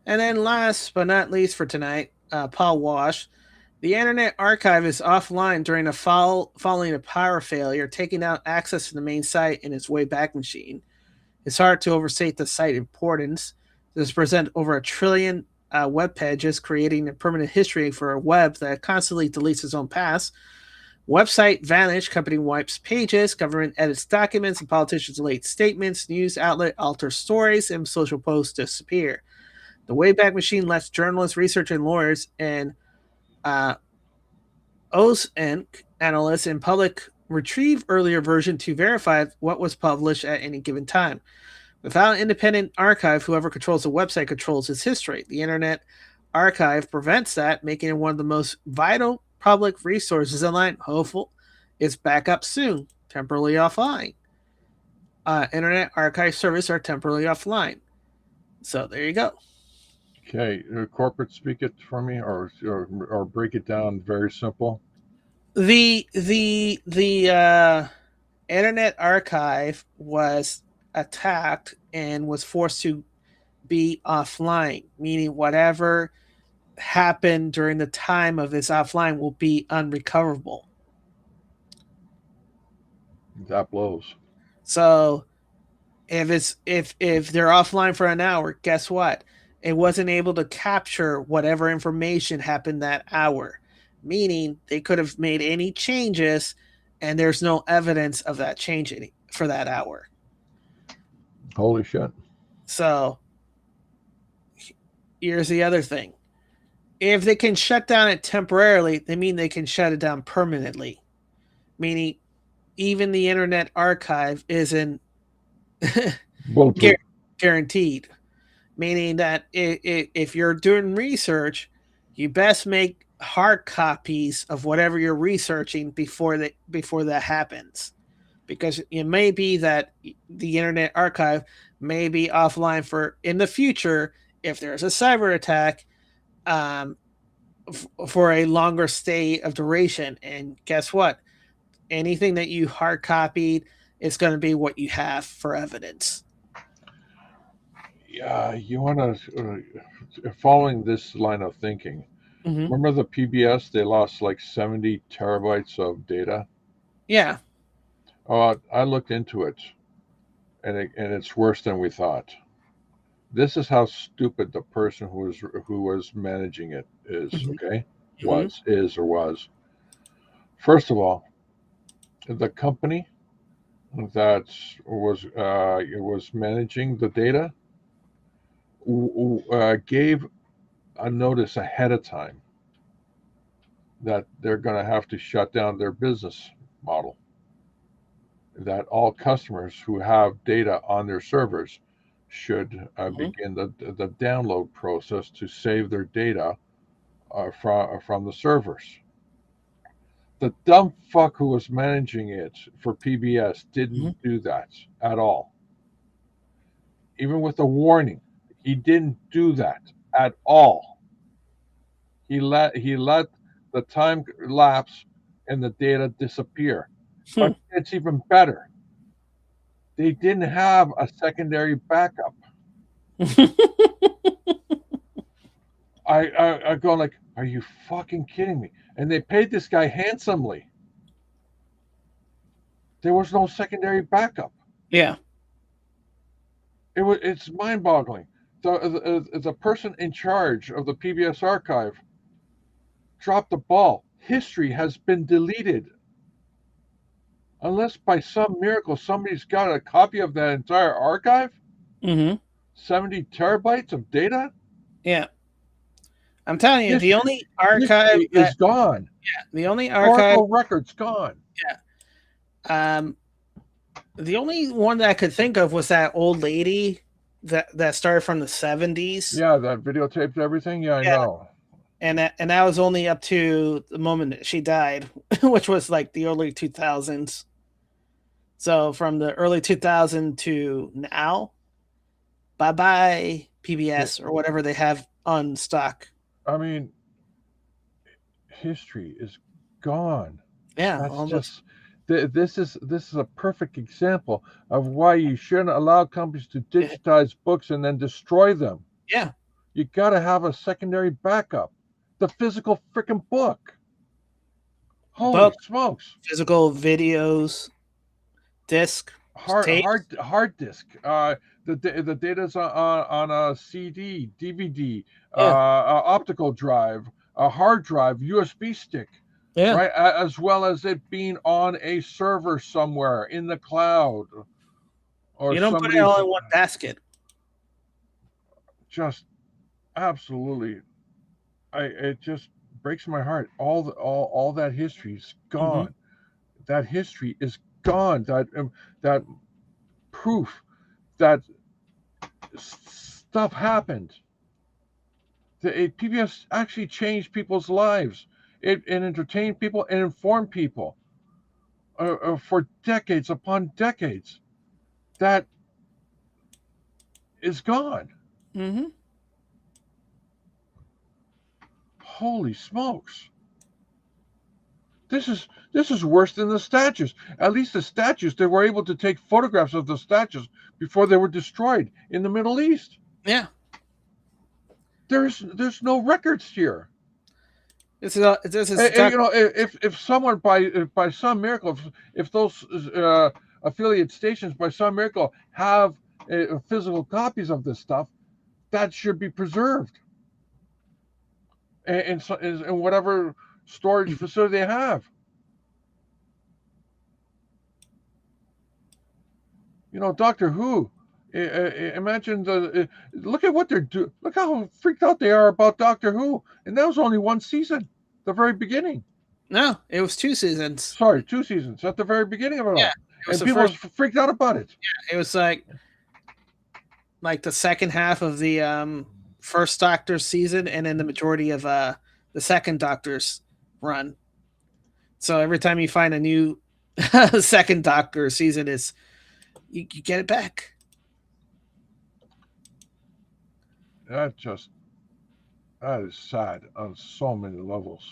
And then last but not least for tonight, Paul Walsh. The Internet Archive is offline during following a power failure, taking out access to the main site in its Wayback Machine. It's hard to overstate the site importance. This presents over 1 trillion web pages, creating a permanent history for a web that constantly deletes its own past. Website vanish, company wipes pages, government edits documents, and politicians delete statements, news outlet alters stories, and social posts disappear. The Wayback Machine lets journalists, researchers, and lawyers and OSN analysts and public retrieve earlier version to verify what was published at any given time. Without an independent archive, whoever controls the website controls its history. The Internet Archive prevents that, making it one of the most vital public resources online. Hopeful it's back up soon, temporarily offline. Internet Archive service are temporarily offline. So there you go. Okay, corporate speak it for me, or break it down very simple. The Internet Archive was attacked and was forced to be offline, meaning whatever happened during the time of this offline will be unrecoverable. That blows. So if they're offline for an hour, guess what? It wasn't able to capture whatever information happened that hour, meaning they could have made any changes and there's no evidence of that change for that hour. Holy shit. So here's the other thing. If they can shut down it temporarily, they mean they can shut it down permanently. Meaning even the Internet Archive isn't guaranteed. Meaning that if you're doing research, you best make hard copies of whatever you're researching before that happens. Because it may be that the Internet Archive may be offline for in the future if there's a cyber attack for a longer stay of duration. And guess what? Anything that you hard copied is going to be what you have for evidence. Yeah, you want to, following this line of thinking, remember the PBS? They lost like 70 terabytes of data. Yeah. I looked into it, and it's worse than we thought. This is how stupid the person who was managing it is. Okay, was. First of all, the company that was managing the data gave a notice ahead of time that they're going to have to shut down their business model. That all customers who have data on their servers should begin the download process to save their data from the servers. The dumb fuck who was managing it for PBS didn't do that at all. even with a warning. He didn't do that at all. He let the time lapse and the data disappear. But it's even better. They didn't have a secondary backup. I go like, are you fucking kidding me? And they paid this guy handsomely. There was no secondary backup. Yeah. It's mind-boggling. The person in charge of the PBS archive dropped the ball. History has been deleted. Unless by some miracle somebody's got a copy of that entire archive, 70 terabytes of data. Yeah. I'm telling you, the only archive is gone. Yeah, the only archive record's gone. Yeah. The only one that I could think of was that old lady that started from the 70s. Yeah, that videotaped everything. Yeah, I know. And that was only up to the moment that she died, which was like the early 2000s. So from the early 2000s to now, bye-bye PBS or whatever they have on stock. I mean, history is gone. Yeah, that's almost. This is a perfect example of why you shouldn't allow companies to digitize books and then destroy them. Yeah, you got to have a secondary backup, the physical freaking book. Holy smokes! Physical videos, disc, hard disk. The data's on a CD, DVD, optical drive, a hard drive, USB stick. Yeah. Right, as well as it being on a server somewhere in the cloud. Or you don't put it all in one basket. Just absolutely, it just breaks my heart. All that history is gone. That history is gone. That proof that stuff happened. PBS actually changed people's lives. It entertained people and informed people for decades upon decades. That is gone. Holy smokes! This is worse than the statues. At least the statues, they were able to take photographs of the statues before they were destroyed in the Middle East. Yeah. There's no records here. This is if someone by some miracle, if those affiliate stations by some miracle have physical copies of this stuff, that should be preserved in whatever storage facility they have. Doctor Who. Imagine look at what they're doing. Look how freaked out they are about Doctor Who, and that was only one season, the very beginning. No, it was 2 seasons. Sorry, 2 seasons at the very beginning of it all. Yeah, and people were freaked out about it. Yeah, it was like the second half of the first Doctor's season, and then the majority of the second Doctor's run. So every time you find a new second Doctor season, you get it back. That is sad on so many levels.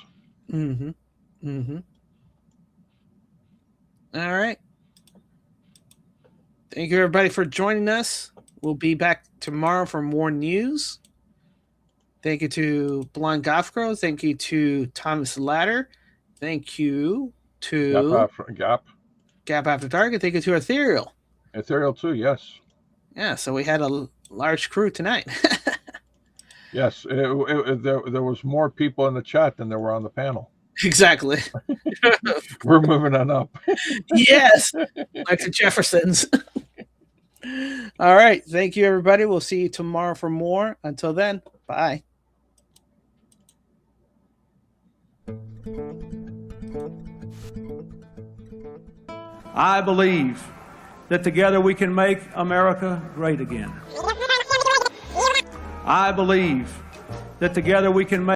All right. Thank you, everybody, for joining us. We'll be back tomorrow for more news. Thank you to Blonde Gothgirl. Thank you to Thomas Ladder. Thank you to Gap After Dark. And thank you to Ethereal. Ethereal too, yes. Yeah, so we had a large crew tonight. Yes, there was more people in the chat than there were on the panel. Exactly. We're moving on up. Yes, like the Jeffersons. All right. Thank you, everybody. We'll see you tomorrow for more. Until then, bye. I believe that together we can make America great again. I believe that together we can make